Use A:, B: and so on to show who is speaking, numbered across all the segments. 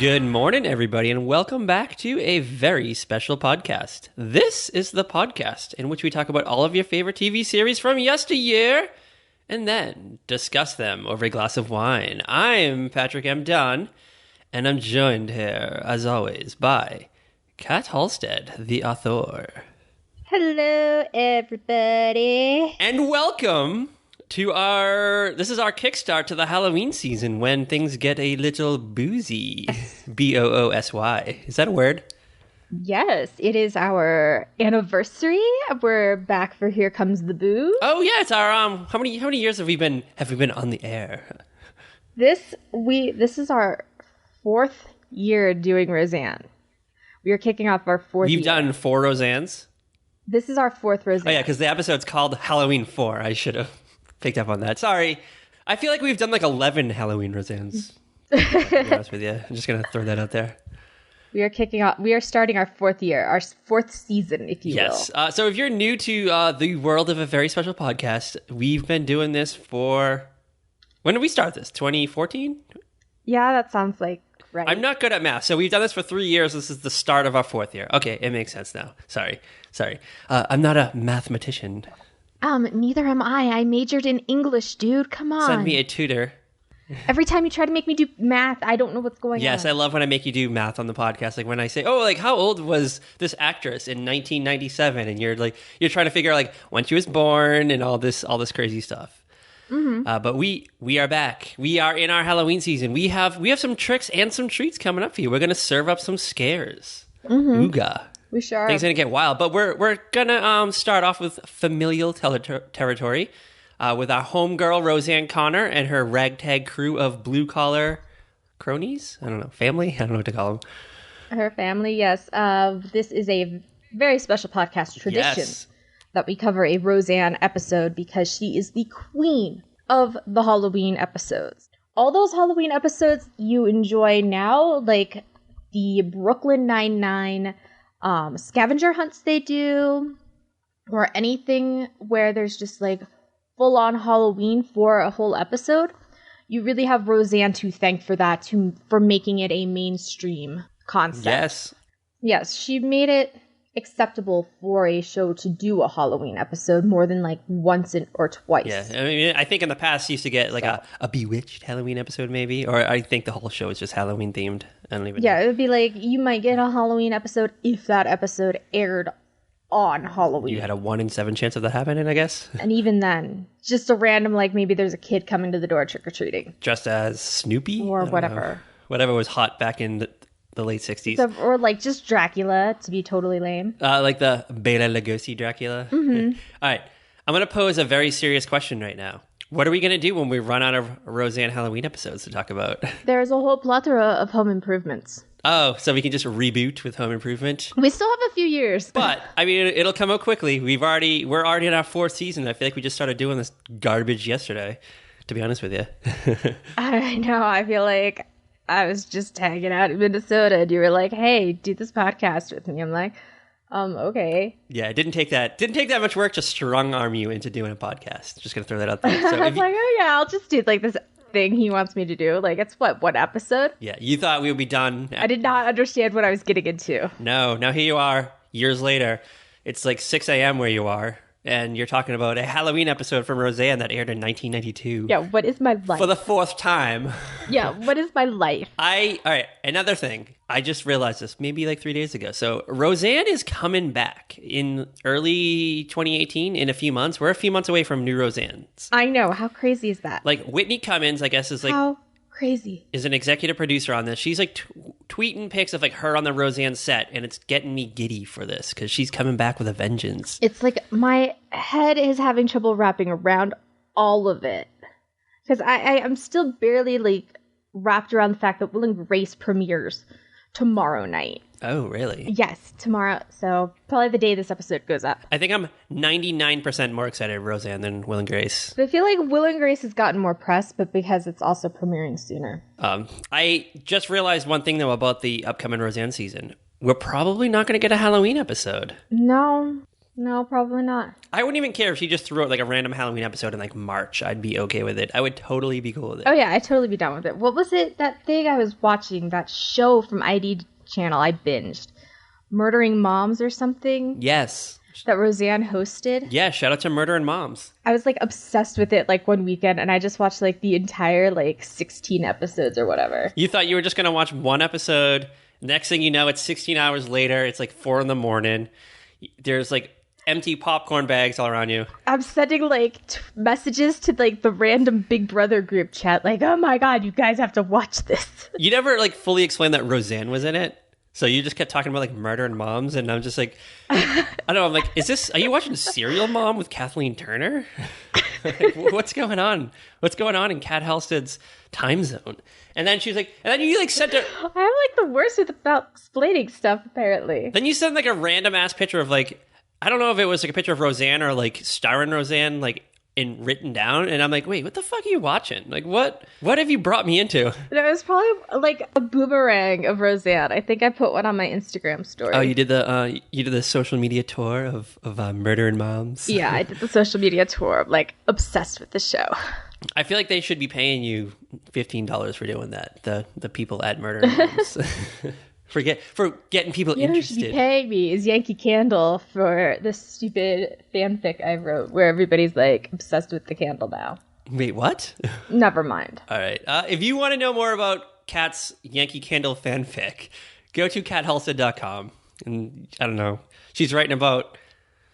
A: Good morning, everybody, and welcome back to a very special podcast. This is the podcast in which we talk about all of your favorite TV series from yesteryear and then discuss them over a glass of wine. I'm Patrick M. Dunn, and I'm joined here, as always, by Kat Halstead, the author.
B: Hello, everybody.
A: And welcome to this is our kickstart to the Halloween season when things get a little boozy. B-O-O-S-Y. Is that a word?
B: Yes, it is our anniversary. We're back for Here Comes the Boo.
A: Oh yeah, it's our how many years have we been on the air?
B: This is our 4th year doing Roseanne. We are kicking off our 4th year.
A: We've done 4 Roseannes?
B: This is our 4th Roseanne.
A: Oh yeah, because the episode's called Halloween 4. I should have picked up on that. Sorry. I feel like we've done like 11 Halloween Roseannes. To be honest with you. I'm just going to throw that out there.
B: We are starting our 4th year, our 4th season, if you will.
A: Yes. So if you're new to the world of a very special podcast, we've been doing this for... When did we start this? 2014?
B: Yeah, that sounds like right.
A: I'm not good at math. So we've done this for 3 years. This is the start of our 4th year. Okay, it makes sense now. Sorry. I'm not a mathematician.
B: Neither am I. I majored in English, dude. Come on.
A: Send me a tutor.
B: Every time you try to make me do math, I don't know what's going on.
A: Yes, I love when I make you do math on the podcast. Like when I say, how old was this actress in 1997? And you're trying to figure out like when she was born and all this crazy stuff. Mm-hmm. But we are back. We are in our Halloween season. We have some tricks and some treats coming up for you. We're going to serve up some scares. Mm-hmm. Ooga.
B: We sure are.
A: Things are going to get wild. But we're going to start off with familial territory. With our homegirl, Roseanne Connor, and her ragtag crew of blue-collar cronies? I don't know. Family? I don't know what to call them.
B: Her family, yes. This is a very special podcast tradition that we cover a Roseanne episode because she is the queen of the Halloween episodes. All those Halloween episodes you enjoy now, like the Brooklyn Nine-Nine scavenger hunts they do, or anything where there's just like full-on Halloween for a whole episode, you really have Roseanne to thank for that, for making it a mainstream concept. Yes, she made it acceptable for a show to do a Halloween episode more than like once or twice.
A: Yeah, I mean, I think in the past you used to get like a Bewitched Halloween episode maybe, or I think the whole show is just Halloween themed. I don't even know.
B: It would be like you might get a Halloween episode if that episode aired on Halloween.
A: You had a 1 in 7 chance of that happening, I guess.
B: And even then, just a random, like maybe there's a kid coming to the door trick-or-treating.
A: Just as Snoopy?
B: Or whatever.
A: Whatever was hot back in the late 60s.
B: Or like just Dracula, to be totally lame.
A: Like the Bela Lugosi Dracula.
B: Mm-hmm.
A: All right. I'm going to pose a very serious question right now. What are we going to do when we run out of Roseanne Halloween episodes to talk about?
B: There's a whole plethora of home improvements.
A: Oh, so we can just reboot with Home Improvement?
B: We still have a few years.
A: But, I mean, it'll come out quickly. We're already in our 4th season. I feel like we just started doing this garbage yesterday, to be honest with you.
B: I know. I feel like I was just hanging out in Minnesota and you were like, hey, do this podcast with me. I'm like, okay.
A: Yeah, it didn't take that much work to strong arm you into doing a podcast. Just going to throw that out there. So
B: I was like, oh yeah, I'll just do like this thing he wants me to do. Like, it's what episode?
A: Yeah, you thought we would be done.
B: I did not understand what I was getting into.
A: No, now here you are, years later. It's like 6 a.m. where you are, and you're talking about a Halloween episode from Roseanne that aired in 1992.
B: Yeah, what is my life?
A: For the 4th time.
B: Yeah, what is my life?
A: All right, another thing. I just realized this maybe like 3 days ago. So Roseanne is coming back in early 2018 in a few months. We're a few months away from new Roseannes.
B: I know. How crazy is that?
A: Like Whitney Cummings, I guess, is like...
B: How crazy.
A: Is an executive producer on this. She's like tweeting pics of like her on the Roseanne set, and it's getting me giddy for this because she's coming back with a vengeance.
B: It's like my head is having trouble wrapping around all of it because I'm still barely like wrapped around the fact that Will and Grace premieres tomorrow night.
A: Oh, really?
B: Yes, tomorrow. So probably the day this episode goes up.
A: I think I'm 99% more excited for Roseanne than Will and Grace.
B: But I feel like Will and Grace has gotten more press, but because it's also premiering sooner.
A: I just realized one thing, though, about the upcoming Roseanne season. We're probably not going to get a Halloween episode.
B: No. No, probably not.
A: I wouldn't even care if she just threw out like a random Halloween episode in like March. I'd be okay with it. I would totally be cool with it.
B: Oh yeah, I'd totally be down with it. What was it, that thing I was watching, that show from ID channel I binged? Murdering Moms or something?
A: Yes.
B: That Roseanne hosted?
A: Yeah, shout out to Murdering Moms.
B: I was like obsessed with it like one weekend, and I just watched like the entire like 16 episodes or whatever.
A: You thought you were just going to watch one episode. Next thing you know, it's 16 hours later. It's like 4 a.m. There's like empty popcorn bags all around you.
B: I'm sending like messages to like the random Big Brother group chat, like, oh my god, you guys have to watch this.
A: You never like fully explained that Roseanne was in it. So you just kept talking about like Murdering Moms, and I'm just like, I don't know. I'm like, are you watching Serial Mom with Kathleen Turner? Like, what's going on? What's going on in Kat Halstead's time zone? And then she's like, and then you like sent her.
B: I'm like the worst about explaining stuff, apparently.
A: Then you sent like a random ass picture of like, I don't know if it was like a picture of Roseanne or like starring Roseanne, like in written down, and I'm like, wait, what the fuck are you watching? Like, what have you brought me into?
B: It was probably like a boomerang of Roseanne. I think I put one on my Instagram story.
A: Oh, you did the social media tour of Murdering Moms.
B: Yeah, I did the social media tour. I'm like obsessed with the show.
A: I feel like they should be paying you $15 for doing that. The people at Murdering Moms. For getting people interested.
B: Who should be paying me is Yankee Candle for this stupid fanfic I wrote where everybody's like obsessed with the candle now.
A: Wait, what?
B: Never mind.
A: All right. If you want to know more about Kat's Yankee Candle fanfic, go to kathalstead.com. And I don't know. She's writing about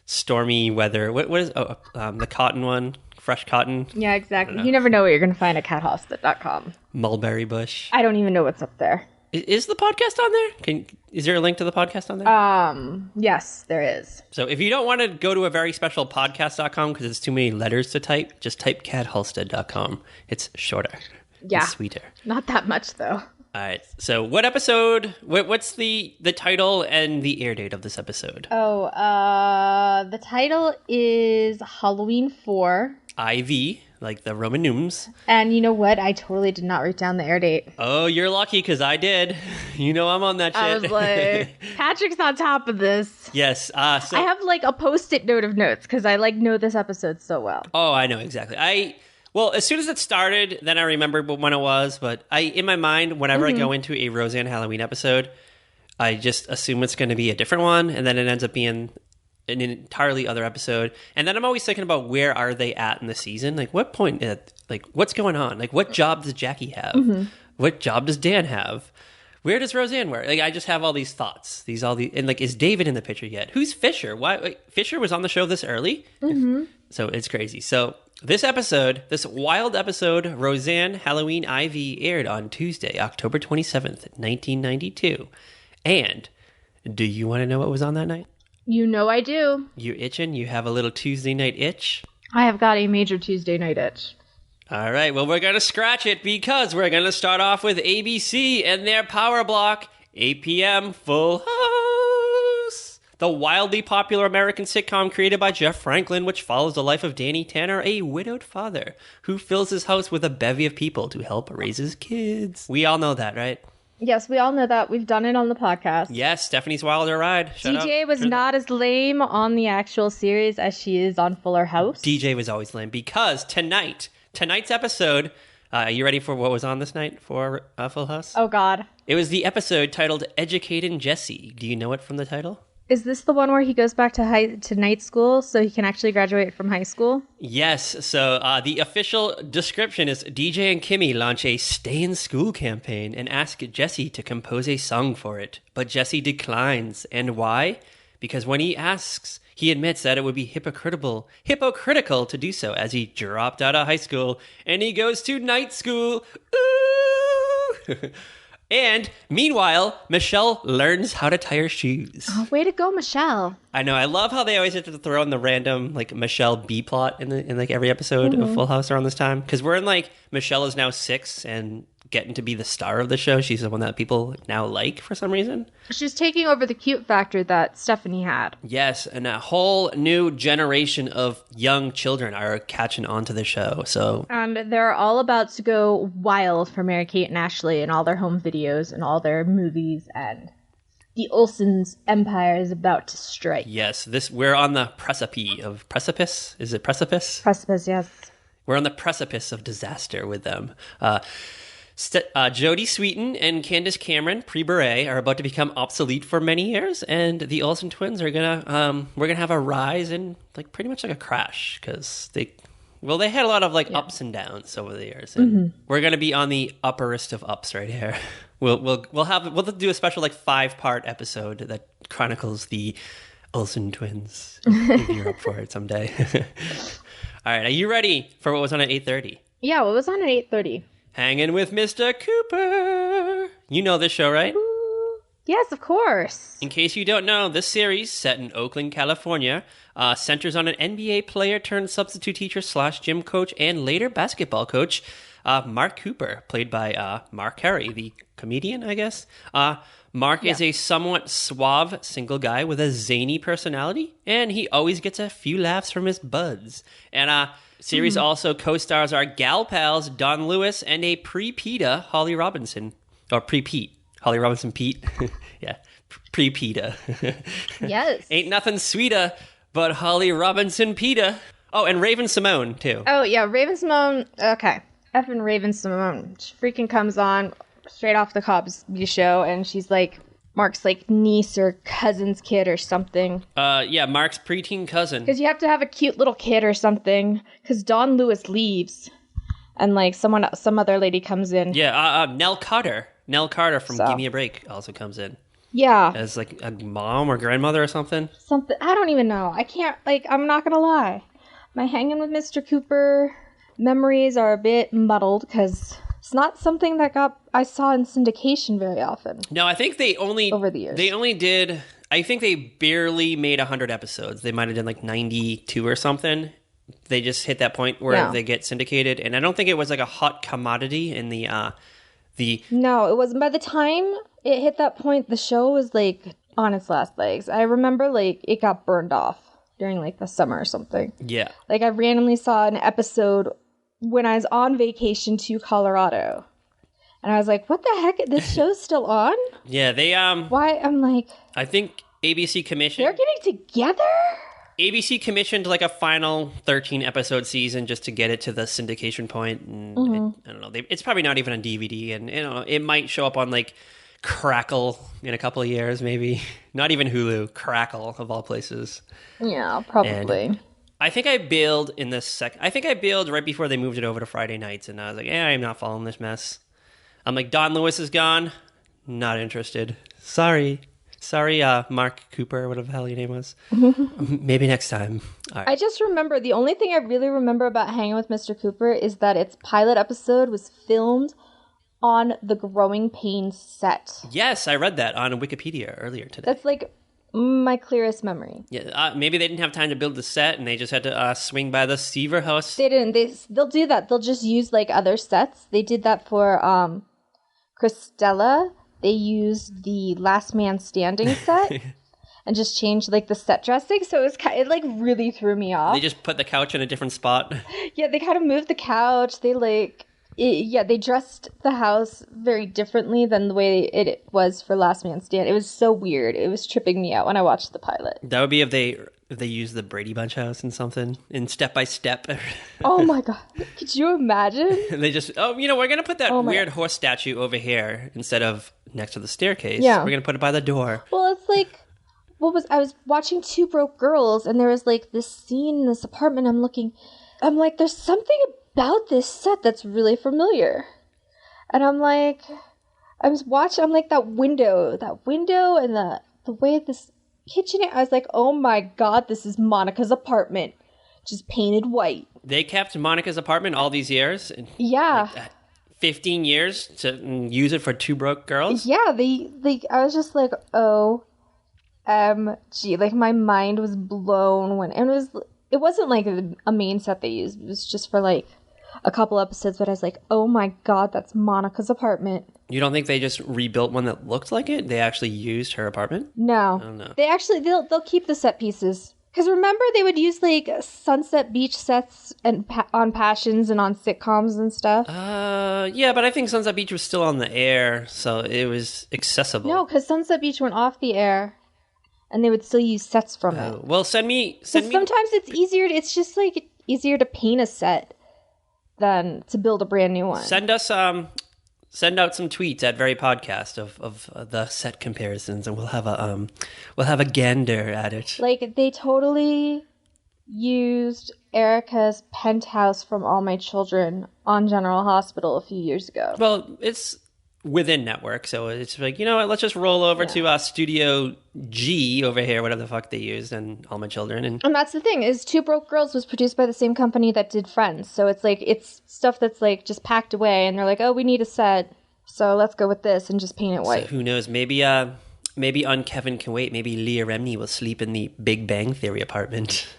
A: stormy weather. What is the cotton one? Fresh cotton?
B: Yeah, exactly. You never know what you're going to find at kathalstead.com.
A: Mulberry bush.
B: I don't even know what's up there.
A: Is the podcast on there? Is there a link to the podcast on there?
B: Yes, there is.
A: So if you don't want to go to a very special podcast.com because it's too many letters to type, just type kathalstead.com. It's shorter.
B: Yeah.
A: It's sweeter.
B: Not that much, though.
A: All right. So what episode, what's the title and the air date of this episode?
B: Oh, the title is Halloween 4.
A: IV, like the Roman numerals.
B: And you know what? I totally did not write down the air date.
A: Oh, you're lucky because I did. You know I'm on that shit.
B: I was like, Patrick's on top of this.
A: Yes. So
B: I have like a post-it note of notes because I like know this episode so well.
A: Oh, I know exactly. Well, as soon as it started, then I remembered when it was. But in my mind, whenever I go into a Roseanne Halloween episode, I just assume it's going to be a different one, and then it ends up being an entirely other episode. And then I'm always thinking about where are they at in the season? Like, what point? Like, what's going on? Like, what job does Jackie have? What job does Dan have? Where does Roseanne work? Like, I just have all these thoughts. And like, is David in the picture yet? Who's Fisher? Why? Like, Fisher was on the show this early, so it's crazy. So this wild episode, Roseanne Halloween IV, aired on Tuesday, October 27th, 1992. And do you want to know what was on that night?
B: You know I do.
A: You itching? You have a little Tuesday night itch?
B: I have got a major Tuesday night itch.
A: All right, well, we're going to scratch it because we're going to start off with ABC and their Power Block, 8 p.m. Full House. The wildly popular American sitcom created by Jeff Franklin, which follows the life of Danny Tanner, a widowed father who fills his house with a bevy of people to help raise his kids. We all know that, right?
B: Yes, we all know that. We've done it on the podcast.
A: Yes, Stephanie's Wilder Ride.
B: DJ was not as lame on the actual series as she is on Fuller House.
A: DJ was always lame because tonight's episode, you ready for what was on this night for Full House?
B: Oh, God.
A: It was the episode titled Educating Jesse. Do you know it from the title?
B: Is this the one where he goes back to night school so he can actually graduate from high school?
A: Yes. So the official description is DJ and Kimmy launch a stay in school campaign and ask Jesse to compose a song for it. But Jesse declines. And why? Because when he asks, he admits that it would be hypocritical to do so as he dropped out of high school and he goes to night school. Ooh! And meanwhile, Michelle learns how to tie her shoes.
B: Oh, way to go, Michelle.
A: I know. I love how they always have to throw in the random like Michelle B plot in like every episode of Full House around this time. Because we're in like Michelle is now 6 and getting to be the star of the show. She's the one that people now like for some reason.
B: She's taking over the cute factor that Stephanie had.
A: Yes, and a whole new generation of young children are catching on to the show.
B: And they're all about to go wild for Mary-Kate and Ashley in all their home videos and all their movies. And the Olsen's empire is about to strike.
A: Yes, we're on the precipice. Is it precipice?
B: Precipice, yes.
A: We're on the precipice of disaster with them. Jodie Sweetin and Candace Cameron, pre-Beret, are about to become obsolete for many years, and the Olsen twins are we're gonna have a rise and like pretty much like a crash because they had a lot of ups and downs over the years, and we're gonna be on the upperest of ups right here. We'll do a special 5-part episode that chronicles the Olsen twins. If you're up for it someday. All right, are you ready for what was on at 8:30?
B: Yeah, what was on at 8:30?
A: Hanging with Mr. Cooper. You know this show, right?
B: Yes, of course.
A: In case you don't know, this series, set in Oakland, California, centers on an NBA player turned substitute teacher / gym coach and later basketball coach, Mark Cooper, played by Mark Carey, the comedian, I guess. Mark is a somewhat suave single guy with a zany personality, and he always gets a few laughs from his buds. And series also co-stars our gal pals Don Lewis and a pre-PETA Holly Robinson. Or pre-Pete. Holly Robinson Pete. Yeah, pre-PETA.
B: Yes.
A: Ain't nothing sweeter but Holly Robinson PETA. Oh, and Raven Simone, too.
B: Oh, yeah, Raven Simone. Okay. Effing Raven Simone. She freaking comes on straight off the Cosby Show, and she's like Mark's niece or cousin's kid or something.
A: Yeah, Mark's preteen cousin.
B: Because you have to have a cute little kid or something. Because Don Lewis leaves, and some other lady comes in.
A: Yeah, Nell Carter. Nell Carter from Give Me a Break also comes in.
B: Yeah.
A: As a mom or grandmother or something.
B: I don't even know. I can't, I'm not gonna lie. My hanging with Mr. Cooper memories are a bit muddled because it's not something that I saw in syndication very often.
A: No, I think they only
B: over the years.
A: I think they barely made 100 episodes. They might have done 92 or something. They just hit that point where they get syndicated, and I don't think it was a hot commodity in the
B: No, it wasn't. By the time it hit that point, the show was on its last legs. I remember it got burned off during the summer or something.
A: Yeah.
B: I randomly saw an episode when I was on vacation to Colorado. And I was like, what the heck? This show's still on?
A: Yeah, they
B: Why? I'm
A: I think ABC commissioned.
B: They're getting together?
A: ABC commissioned a final 13 episode season just to get it to the syndication point, and I don't know. It's probably not even on DVD, and it might show up on Crackle in a couple of years, maybe. Not even Hulu, Crackle of all places.
B: Yeah, probably.
A: And I think I bailed right before they moved it over to Friday nights, and I was like, I'm not following this mess. I'm like, Don Lewis is gone. Not interested. Sorry, Mark Cooper, whatever the hell your name was. Maybe next time. All right.
B: I just remember, the only thing I really remember about Hanging with Mr. Cooper is that its pilot episode was filmed on the Growing Pains set.
A: Yes, I read that on Wikipedia earlier today.
B: That's my clearest memory.
A: Yeah, maybe they didn't have time to build the set, and they just had to swing by the Seaver house.
B: They didn't. They'll do that. They'll just use other sets. They did that for Christella. They used the Last Man Standing set and just changed the set dressing. So it really threw me off.
A: They just put the couch in a different spot.
B: Yeah, they kind of moved the couch. They they dressed the house very differently than the way it was for Last Man Standing. It was so weird. It was tripping me out when I watched the pilot.
A: That would be if they used the Brady Bunch house in something, in Step by Step.
B: Oh my God. Could you imagine?
A: They just, we're going to put that weird horse statue over here instead of next to the staircase.
B: Yeah.
A: We're going to put it by the door.
B: Well, it's I was watching Two Broke Girls, and there was this scene in this apartment. I'm like, there's something about this set that's really familiar. And I'm like, I was watching, I'm like, that window and the way this kitchen, I was like, oh my God, this is Monica's apartment, just painted white.
A: They kept Monica's apartment all these years?
B: Yeah.
A: 15 years to use it for Two Broke Girls?
B: Yeah, I was just like, OMG, my mind was blown and it wasn't a main set they used. It was just for a couple episodes, but I was like, oh my God, that's Monica's apartment.
A: You don't think they just rebuilt one that looked like it? They actually used her apartment?
B: No.
A: I don't know.
B: They'll keep the set pieces Because remember, they would use like Sunset Beach sets and on Passions and on sitcoms and stuff.
A: Yeah, but I think Sunset Beach was still on the air, so it was accessible.
B: No, because Sunset Beach went off the air, and they would still use sets from it.
A: Well, send me.
B: Sometimes it's easier. It's just like easier to paint a set than to build a brand new one.
A: Send out some tweets at Very Podcast of the set comparisons, and we'll have a gander at it.
B: Like, they totally used Erica's penthouse from All My Children on General Hospital a few years ago.
A: Well, it's within network, so it's like, you know what, let's just roll over to Studio G over here, whatever the fuck they used, and All My Children. And
B: that's the thing, is Two Broke Girls was produced by the same company that did Friends, so it's like, it's stuff that's like just packed away, and they're like, oh, we need a set, so let's go with this and just paint it white.
A: So who knows, maybe on Kevin Can Wait, maybe Leah Remini will sleep in the Big Bang Theory apartment.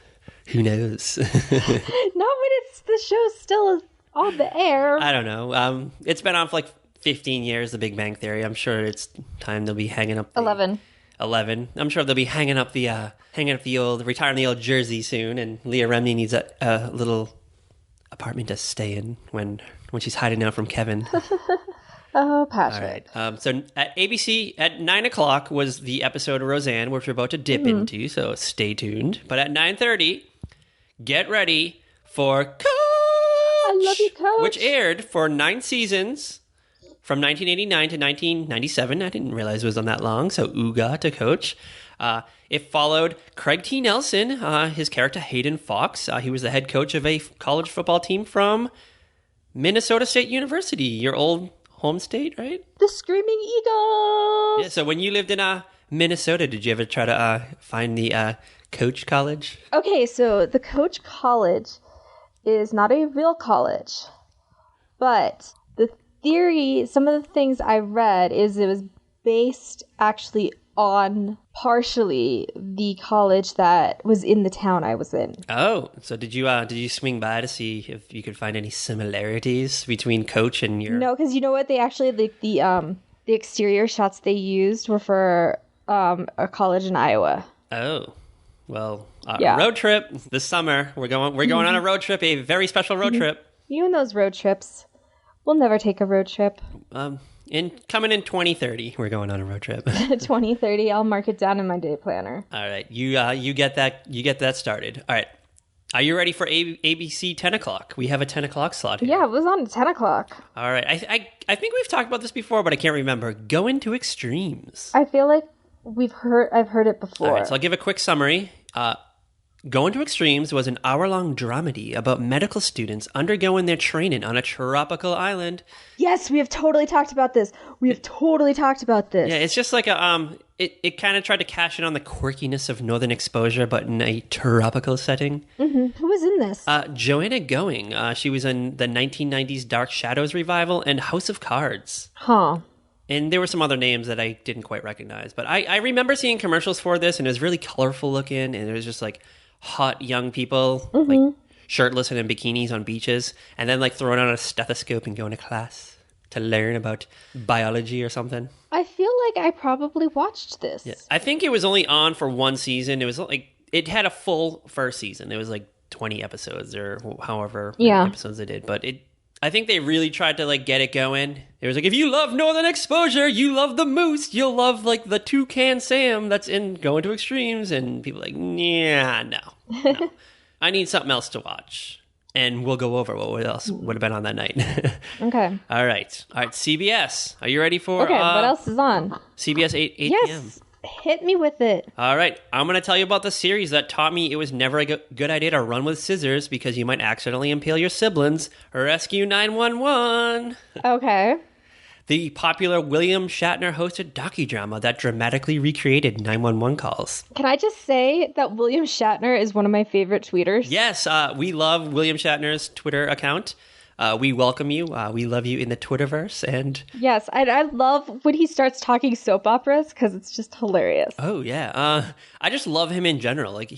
A: Who knows?
B: No, but the show's still on the air.
A: I don't know. It's been on for like 15 years, The Big Bang Theory. I'm sure it's time they'll be hanging up
B: 11.
A: I'm sure they'll be retiring the old jersey soon, and Leah Remini needs a little apartment to stay in when she's hiding out from Kevin.
B: Oh, Patrick.
A: All right. So at ABC at 9 o'clock was the episode of Roseanne, which we're about to dip into, so stay tuned. But at 9:30, get ready for Coach!
B: I love you, Coach!
A: Which aired for 9 seasons from 1989 to 1997. I didn't realize it was on that long, so Ooga to Coach. It followed Craig T. Nelson, his character Hayden Fox. He was the head coach of a college football team from Minnesota State University, your old home state, right?
B: The Screaming Eagles!
A: Yeah, so when you lived in Minnesota, did you ever try to find the Coach College?
B: Okay, so the Coach College is not a real college, but the theory, some of the things I read is it was based actually on partially the college that was in the town I was in.
A: Oh, so did you swing by to see if you could find any similarities between Coach and your...
B: No, because you know what? They actually, the exterior shots they used were for a college in Iowa.
A: Oh, well,
B: yeah.
A: Road trip this summer. We're going on a road trip, a very special road trip.
B: You and those road trips. We'll never take a road trip.
A: Coming in 2030, we're going on a road trip.
B: 2030, I'll mark it down in my day planner.
A: All right, you get that started. All right, are you ready for ABC 10 o'clock? We have a 10 o'clock slot here.
B: Yeah, it was on 10 o'clock.
A: All right, I think we've talked about this before, but I can't remember. Going to Extremes.
B: I feel like I've heard it before.
A: All right, so I'll give a quick summary. Going to Extremes was an hour-long dramedy about medical students undergoing their training on a tropical island.
B: Yes, we have totally talked about this.
A: Yeah, it's just like it kind of tried to cash in on the quirkiness of Northern exposure, but in a tropical setting.
B: Mm-hmm. Who was in this?
A: Joanna Going. She was in the 1990s Dark Shadows revival and House of Cards.
B: Huh.
A: And there were some other names that I didn't quite recognize. But I remember seeing commercials for this, and it was really colorful looking, and it was just like hot young people, like shirtless and in bikinis on beaches, and then like throwing on a stethoscope and going to class to learn about biology or something.
B: I feel like I probably watched this.
A: Yeah. I think it was only on for one season. It was like, it had a full first season. It was like 20 episodes or however many episodes they did. But I think they really tried to like get it going. It was like, if you love Northern exposure, you love the moose, you'll love like the Toucan Sam that's in Going to Extremes. And people are like, yeah, no. I need something else to watch. And we'll go over what else would have been on that night.
B: Okay.
A: All right. CBS. Are you ready for...
B: Okay, what else is on?
A: CBS 8 p.m.
B: Yes. Hit me with it.
A: All right. I'm going to tell you about the series that taught me it was never a good idea to run with scissors because you might accidentally impale your siblings. Rescue 911.
B: Okay.
A: The popular William Shatner hosted docudrama that dramatically recreated 911 calls.
B: Can I just say that William Shatner is one of my favorite tweeters?
A: Yes, we love William Shatner's Twitter account. We welcome you. We love you in the Twitterverse. And
B: yes, I love when he starts talking soap operas because it's just hilarious.
A: Oh, yeah. I just love him in general. Like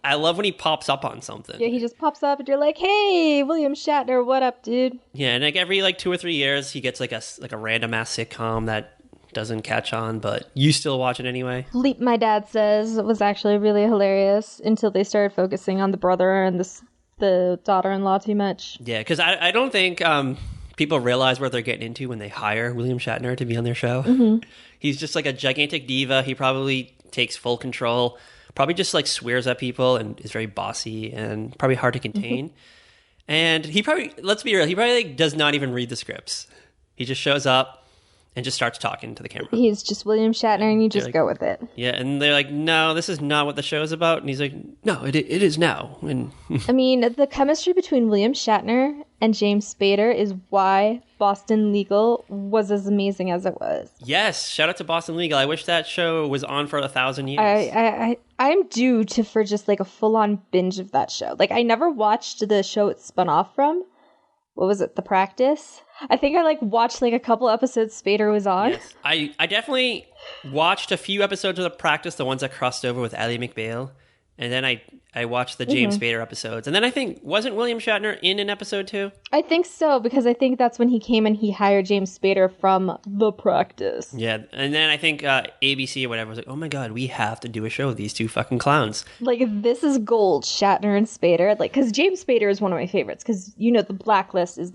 A: I love when he pops up on something.
B: Yeah, he just pops up and you're like, hey, William Shatner, what up, dude?
A: Yeah, and like every like 2 or 3 years, he gets like a random ass sitcom that doesn't catch on, but you still watch it anyway?
B: Leap, my dad says, was actually really hilarious until they started focusing on the brother and the daughter-in-law too much.
A: Yeah, because I don't think people realize what they're getting into when they hire William Shatner to be on their show.
B: Mm-hmm.
A: He's just like a gigantic diva. He probably takes full control, probably just like swears at people and is very bossy and probably hard to contain. And he probably, let's be real, he probably like, does not even read the scripts. He just shows up and just starts talking to the camera.
B: He's just William Shatner, and you just go with it.
A: Yeah, and they're like, no, this is not what the show is about. And he's like, no, it is now. And
B: I mean, the chemistry between William Shatner and James Spader is why Boston Legal was as amazing as it was.
A: Yes, shout out to Boston Legal. I wish that show was on for 1,000 years.
B: I'm due for just like a full-on binge of that show. Like, I never watched the show it spun off from. What was it? The Practice? I think I watched a couple episodes Spader was on.
A: Yes. I definitely watched a few episodes of The Practice, the ones that crossed over with Ally McBeal. And then I watched the James Spader episodes. And then I think, wasn't William Shatner in an episode too?
B: I think so, because I think that's when he came and he hired James Spader from The Practice.
A: Yeah, and then I think ABC or whatever was like, oh my god, we have to do a show of these two fucking clowns.
B: Like, this is gold, Shatner and Spader. Like, because James Spader is one of my favorites, because, The Blacklist is,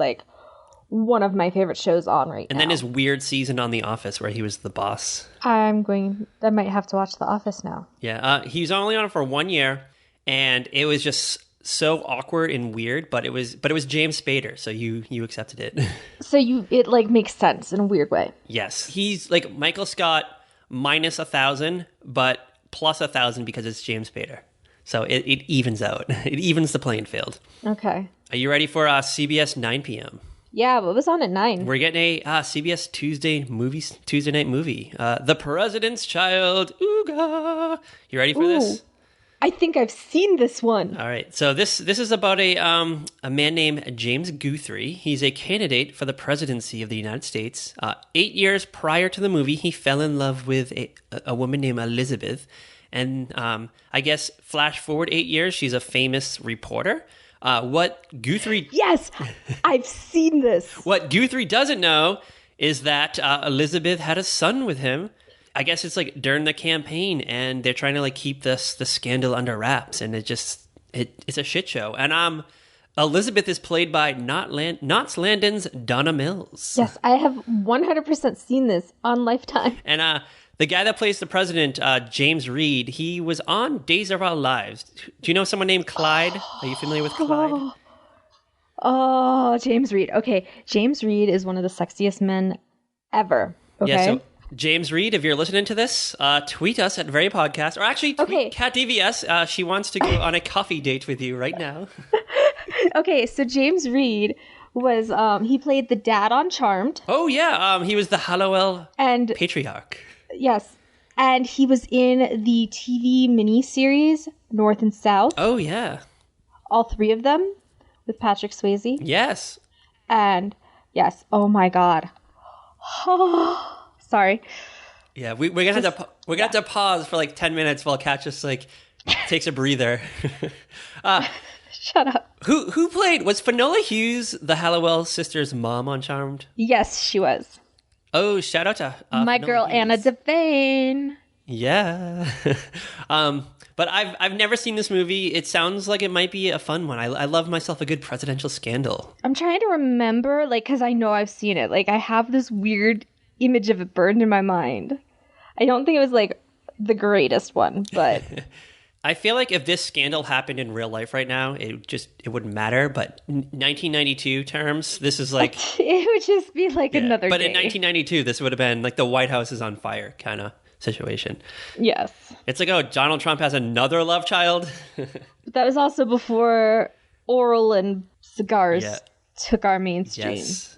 B: one of my favorite shows on right now.
A: And then his weird season on The Office where he was the boss.
B: I might have to watch The Office now.
A: Yeah, he was only on it for 1 year, and it was just so awkward and weird, but it was James Spader, so you accepted it.
B: So it makes sense in a weird way.
A: Yes. He's like Michael Scott minus 1,000, but plus 1,000 because it's James Spader. So it evens out. It evens the playing field.
B: Okay.
A: Are you ready for CBS 9 p.m.?
B: Yeah, what was on at 9?
A: We're getting a CBS Tuesday night movie. The President's Child. Ooga. You ready for this?
B: I think I've seen this one.
A: All right. So this is about a man named James Guthrie. He's a candidate for the presidency of the United States. 8 years prior to the movie, he fell in love with a woman named Elizabeth. And I guess flash forward 8 years, she's a famous reporter. What Guthrie...
B: Yes! I've seen this!
A: What Guthrie doesn't know is that Elizabeth had a son with him. I guess it's during the campaign, and they're trying to keep the scandal under wraps, and it's a shit show. And Elizabeth is played by Knots Landon's Donna Mills.
B: Yes, I have 100% seen this on Lifetime.
A: And the guy that plays the president, James Reed, he was on Days of Our Lives. Do you know someone named Clyde? Are you familiar with Clyde?
B: Oh, James Reed. Okay, James Reed is one of the sexiest men ever. Okay.
A: Yeah, so James Reed, if you're listening to this, tweet us at Very Podcast, or actually tweet Kat DVS. She wants to go on a coffee date with you right now.
B: Okay, so James Reed was he played the dad on Charmed.
A: Oh yeah, he was the Hallowell
B: and
A: patriarch.
B: Yes, and he was in the TV miniseries North and South.
A: Oh yeah,
B: all three of them with Patrick Swayze.
A: Yes,
B: and yes, oh my god. Sorry.
A: Yeah, we're gonna have to pause for 10 minutes while Kat just takes a breather.
B: Shut up.
A: Who played? Was Finola Hughes the Hallowell sisters' mom on Charmed?
B: Yes, she was.
A: Oh, shout out to
B: my
A: Finola
B: girl
A: Hughes.
B: Anna Devane.
A: Yeah. But I've never seen this movie. It sounds like it might be a fun one. I love myself a good presidential scandal.
B: I'm trying to remember, because I know I've seen it. I have this weird image of it burned in my mind. I don't think it was the greatest one, but
A: I feel like if this scandal happened in real life right now, it wouldn't matter. But 1992 terms, this is
B: it would just be another
A: but
B: day.
A: In 1992, this would have been the White House is on fire kind of situation.
B: Yes.
A: It's Donald Trump has another love child.
B: But that was also before oral and cigars took our mainstream.
A: Yes.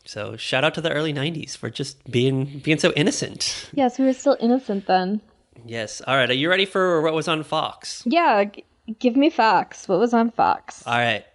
A: So shout out to the early 90s for just being so innocent.
B: Yes, we were still innocent then.
A: Yes. All right. Are you ready for what was on Fox?
B: Yeah. Give me facts. What was on Fox?
A: All right.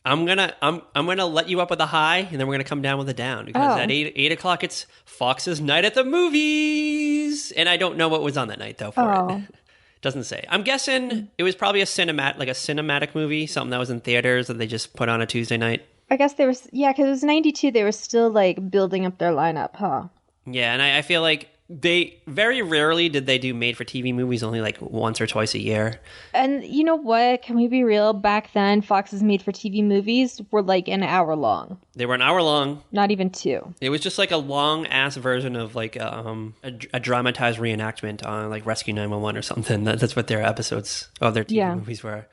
A: I'm gonna let you up with a high, and then we're gonna come down with a down because at 8 o'clock it's Fox's Night at the Movies, and I don't know what was on that night though. For it doesn't say. I'm guessing it was probably a cinematic movie, something that was in theaters that they just put on a Tuesday night.
B: I guess they were, because it was 92. They were still building up their lineup, huh?
A: Yeah, and I feel like they very rarely did they do made-for-TV movies, only like once or twice a year.
B: And you know what? Can we be real? Back then, Fox's made-for-TV movies were like an hour long.
A: They were an hour long.
B: Not even 2.
A: It was just like a long-ass version of like a dramatized reenactment on like Rescue 911 or something. That's what their episodes of their TV movies were.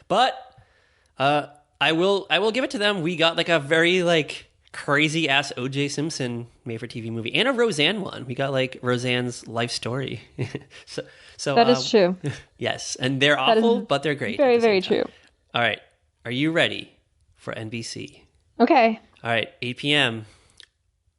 A: But I will give it to them. We got like a very like crazy ass O.J. Simpson made for TV movie and a Roseanne one. We got like Roseanne's life story. so
B: that is true.
A: Yes, and they're awful, but they're great.
B: Very, very true.
A: All right, are you ready for NBC?
B: Okay.
A: All right, 8 p.m.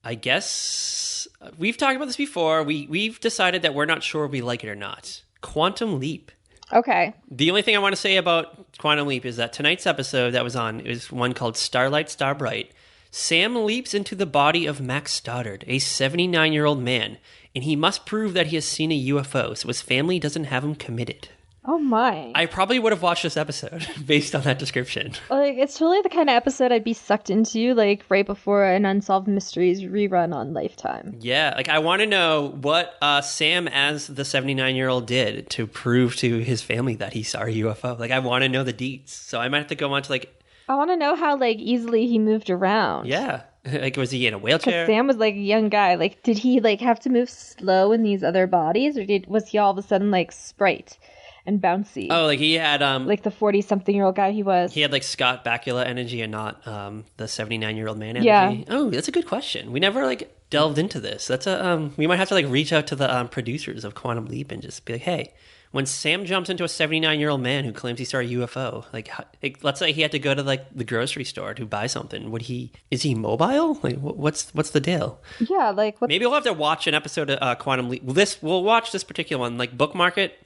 A: I guess we've talked about this before. We've decided that we're not sure we like it or not. Quantum Leap.
B: Okay.
A: The only thing I want to say about Quantum Leap is that tonight's episode that was on is one called Starlight Starbright. Sam leaps into the body of Max Stoddard, a 79-year-old man, and he must prove that he has seen a UFO, so his family doesn't have him committed.
B: Oh my.
A: I probably would have watched this episode based on that description.
B: Like, it's totally the kind of episode I'd be sucked into, like, right before an Unsolved Mysteries rerun on Lifetime.
A: Yeah, like, I want to know what Sam, as the 79-year-old, did to prove to his family that he saw a UFO. Like, I want to know the deets. So I might have to go on to, like...
B: I want to know how, like, easily he moved around.
A: Yeah. Like, was he in a wheelchair?
B: Because Sam was, like, a young guy. Like, did he, like, have to move slow in these other bodies? Or was he all of a sudden, like, sprite and bouncy?
A: Oh, like, he had...
B: like the 40-something-year-old guy he was.
A: He had, like, Scott Bakula energy and not the 79-year-old man energy.
B: Yeah.
A: Oh, that's a good question. We never, like, delved into this. That's a... we might have to, like, reach out to the producers of Quantum Leap and just be like, hey... When Sam jumps into a 79-year-old man who claims he saw a UFO, like, let's say he had to go to like the grocery store to buy something, is he mobile? Like, what's the deal?
B: Yeah, like
A: maybe we'll have to watch an episode of Quantum Leap. We'll watch this particular one, like bookmark it.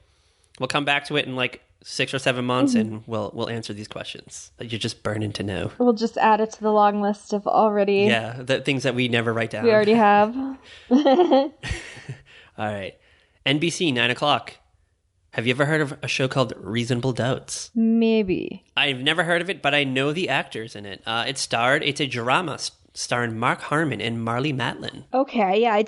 A: We'll come back to it in like 6 or 7 months, and we'll answer these questions that you're just burning to know.
B: We'll just add it to the long list of already.
A: Yeah, the things that we never write down.
B: We already have.
A: All right, NBC 9:00. Have you ever heard of a show called Reasonable Doubts?
B: Maybe.
A: I've never heard of it, but I know the actors in it. It's a drama starring Mark Harmon and Marlee Matlin.
B: Okay, yeah, I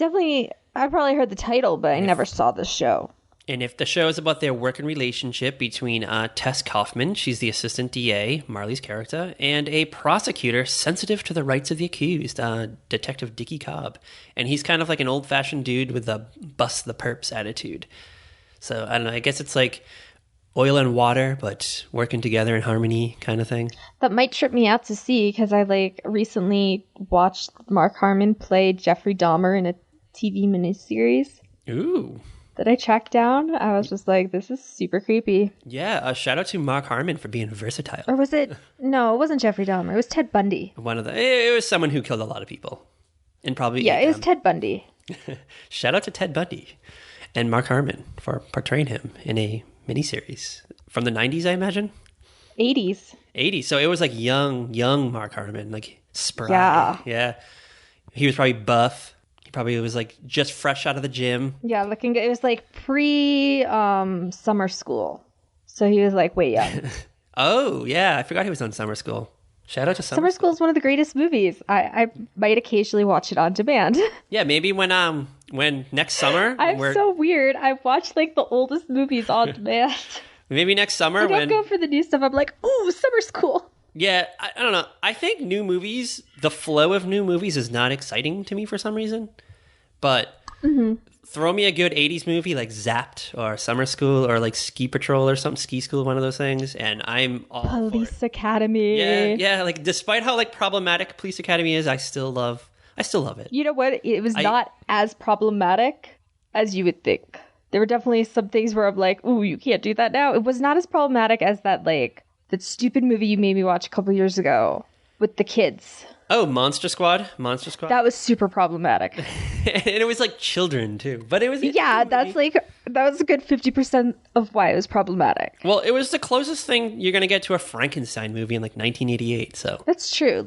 B: probably heard the title, but I never saw the show.
A: And if the show is about their working relationship between Tess Kaufman, she's the assistant DA, Marlee's character, and a prosecutor sensitive to the rights of the accused, Detective Dickie Cobb. And he's kind of like an old-fashioned dude with a bust the perps attitude. So, I don't know, I guess it's like oil and water, but working together in harmony kind of thing.
B: That might trip me out to see, because I, like, recently watched Mark Harmon play Jeffrey Dahmer in a TV miniseries.
A: Ooh.
B: That I tracked down. I was just like, this is super creepy.
A: Yeah, shout out to Mark Harmon for being versatile.
B: Or was it... No, it wasn't Jeffrey Dahmer. It was Ted Bundy.
A: It was someone who killed a lot of people. And probably...
B: Yeah, it was Ted Bundy.
A: Shout out to Ted Bundy. And Mark Harmon for portraying him in a miniseries from the 90s, I imagine?
B: 80s.
A: 80s. So it was like young Mark Harmon, like spry. Yeah. He was probably buff. He probably was like just fresh out of the gym.
B: Yeah, looking good. It was like pre-summer school. So he was like way young.
A: Oh, yeah. I forgot he was on Summer School. Shout out to
B: Summer School is one of the greatest movies. I might occasionally watch it on demand.
A: Yeah, maybe when next summer...
B: I'm so weird. I watch like the oldest movies on demand.
A: Maybe next summer
B: I don't go for the new stuff. I'm like, ooh, Summer School.
A: Yeah, I don't know. I think new movies, the flow of new movies is not exciting to me for some reason. But throw me a good 80s movie like Zapped or Summer School or like Ski Patrol or something, Ski School, one of those things, and I'm all
B: Police Academy.
A: Yeah, like despite how like problematic Police Academy is, I still love it.
B: You know what? It was not as problematic as you would think. There were definitely some things where I'm like, ooh, you can't do that now. It was not as problematic as that stupid movie you made me watch a couple years ago with the kids.
A: Oh, Monster Squad.
B: That was super problematic.
A: And it was like children too, but it was
B: that was a good 50% of why it was problematic.
A: Well, it was the closest thing you're gonna get to a Frankenstein movie in like 1988. So
B: that's true.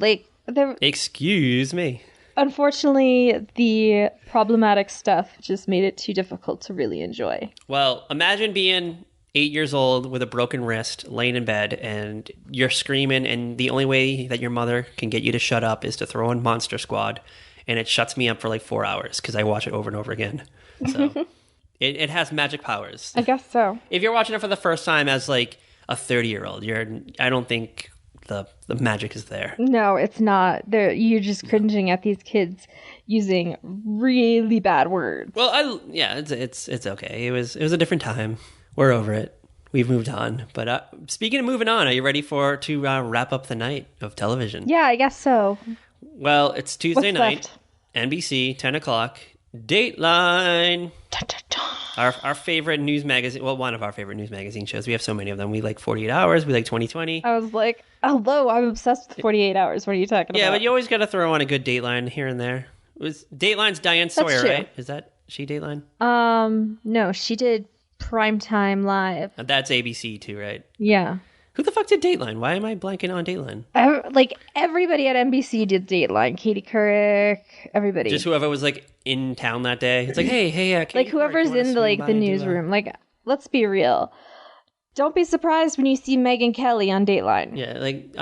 A: Excuse me.
B: Unfortunately, the problematic stuff just made it too difficult to really enjoy.
A: Well, imagine being 8 years old with a broken wrist, laying in bed, and you're screaming, and the only way that your mother can get you to shut up is to throw in Monster Squad, and it shuts me up for like 4 hours because I watch it over and over again. So it has magic powers.
B: I guess so.
A: If you're watching it for the first time as like a 30-year-old, I don't think the magic is there.
B: No, it's not. You're just cringing at these kids using really bad words.
A: Well, it's okay. It was a different time. We're over it. We've moved on. But speaking of moving on, are you ready to wrap up the night of television?
B: Yeah, I guess so.
A: Well, it's Tuesday night,
B: left?
A: NBC, 10 o'clock, Dateline.
B: Dun, dun, dun.
A: Our favorite news magazine, well, one of our favorite news magazine shows. We have so many of them. We like 48 Hours, we like 2020.
B: I was like, hello, I'm obsessed with 48 Hours. What are you talking about?
A: Yeah, but you always got to throw on a good Dateline here and there. Dateline's Diane Sawyer, right? Is that she Dateline?
B: No, she did Primetime Live.
A: That's ABC too, right?
B: Yeah.
A: Who the fuck did Dateline? Why am I blanking on Dateline?
B: Like everybody at NBC did Dateline. Katie Couric, everybody.
A: Just whoever was like in town that day. It's like, hey, Katie
B: like whoever's in the newsroom. Like, let's be real. Don't be surprised when you see Megyn Kelly on Dateline.
A: Yeah, like,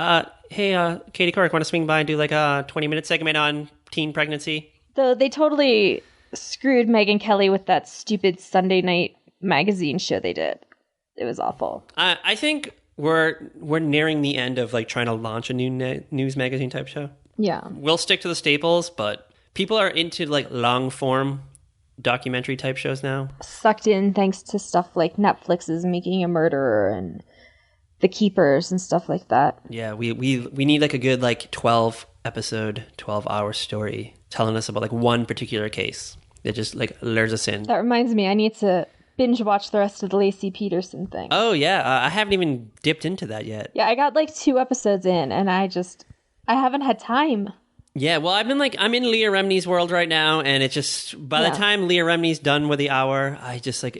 A: hey, Katie Couric, want to swing by and do like a 20-minute segment on teen pregnancy?
B: Though they totally screwed Megyn Kelly with that stupid Sunday night magazine show they did. It was awful.
A: I think we're nearing the end of like trying to launch a new news magazine type show.
B: Yeah.
A: We'll stick to the staples, but people are into like long form documentary type shows now.
B: Sucked in thanks to stuff like Netflix's Making a Murderer and The Keepers and stuff like that.
A: Yeah, we need like a good like 12 episode, 12-hour story telling us about like one particular case that just like lures us in.
B: That reminds me, I need to binge watch the rest of the Lacey Peterson thing.
A: Oh yeah, I haven't even dipped into that yet.
B: Yeah, I got like 2 episodes in and I haven't had time.
A: Yeah, well, I'm in Leah Remini's world right now, and it just by the time Leah Remini's done with the hour, I just like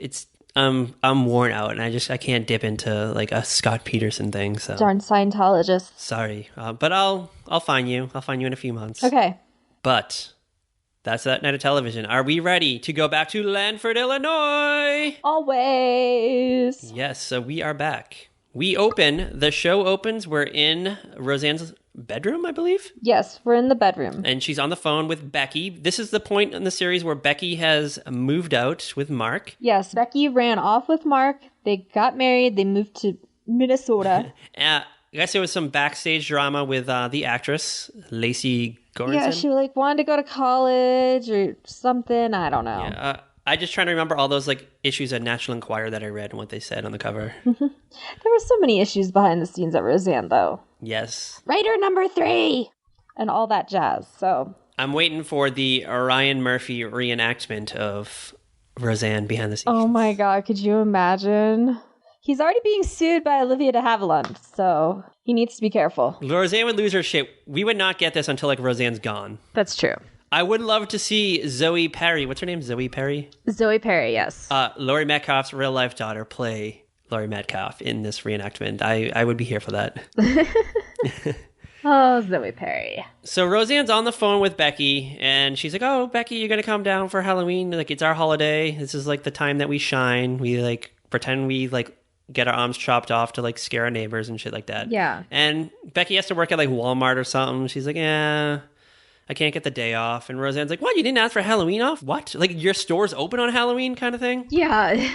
A: I'm worn out, and I can't dip into like a Scott Peterson thing. So
B: darn Scientologist.
A: Sorry, but I'll find you. I'll find you in a few months.
B: Okay.
A: But that's that night of television. Are we ready to go back to Lanford, Illinois?
B: Always.
A: Yes. So we are back. The show opens. We're in Roseanne's bedroom, I believe.
B: Yes, we're in the bedroom.
A: And she's on the phone with Becky. This is the point in the series where Becky has moved out with Mark.
B: Yes, Becky ran off with Mark. They got married. They moved to Minnesota.
A: I guess there was some backstage drama with the actress, Lacey Goranson.
B: Yeah, she like wanted to go to college or something. I don't know.
A: Yeah, I just trying to remember all those like issues at National Enquirer that I read and what they said on the cover.
B: There were so many issues behind the scenes at Roseanne, though.
A: Yes.
B: Writer number 3! And all that jazz, so.
A: I'm waiting for the Ryan Murphy reenactment of Roseanne behind the scenes.
B: Oh my god, could you imagine? He's already being sued by Olivia de Havilland, so he needs to be careful.
A: Roseanne would lose her shit. We would not get this until like Roseanne's gone.
B: That's true.
A: I would love to see Zoe Perry. What's her name? Zoe Perry?
B: Zoe Perry, yes.
A: Laurie Metcalf's real life daughter play Laurie Metcalf in this reenactment. I would be here for that.
B: Oh, Zoe Perry.
A: So Roseanne's on the phone with Becky, and she's like, oh, Becky, you're going to come down for Halloween? Like, it's our holiday. This is like the time that we shine. We like pretend we like get our arms chopped off to like scare our neighbors and shit like that.
B: Yeah.
A: And Becky has to work at like Walmart or something. She's like, yeah, I can't get the day off. And Roseanne's like, what? You didn't ask for Halloween off? What? Like your store's open on Halloween kind of thing?
B: Yeah.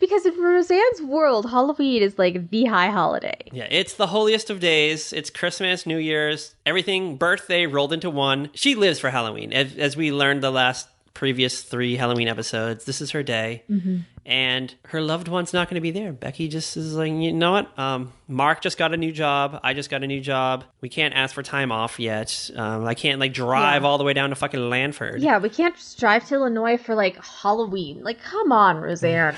B: Because in Roseanne's world, Halloween is like the high holiday.
A: Yeah, it's the holiest of days. It's Christmas, New Year's, everything, birthday rolled into one. She lives for Halloween. As we learned the previous 3 Halloween episodes, this is her day. Mm-hmm. And her loved one's not going to be there. Becky just is like, you know what? Mark just got a new job. I just got a new job. We can't ask for time off yet. I can't like drive all the way down to fucking Lanford.
B: Yeah, we can't just drive to Illinois for like Halloween. Like, come on, Roseanne.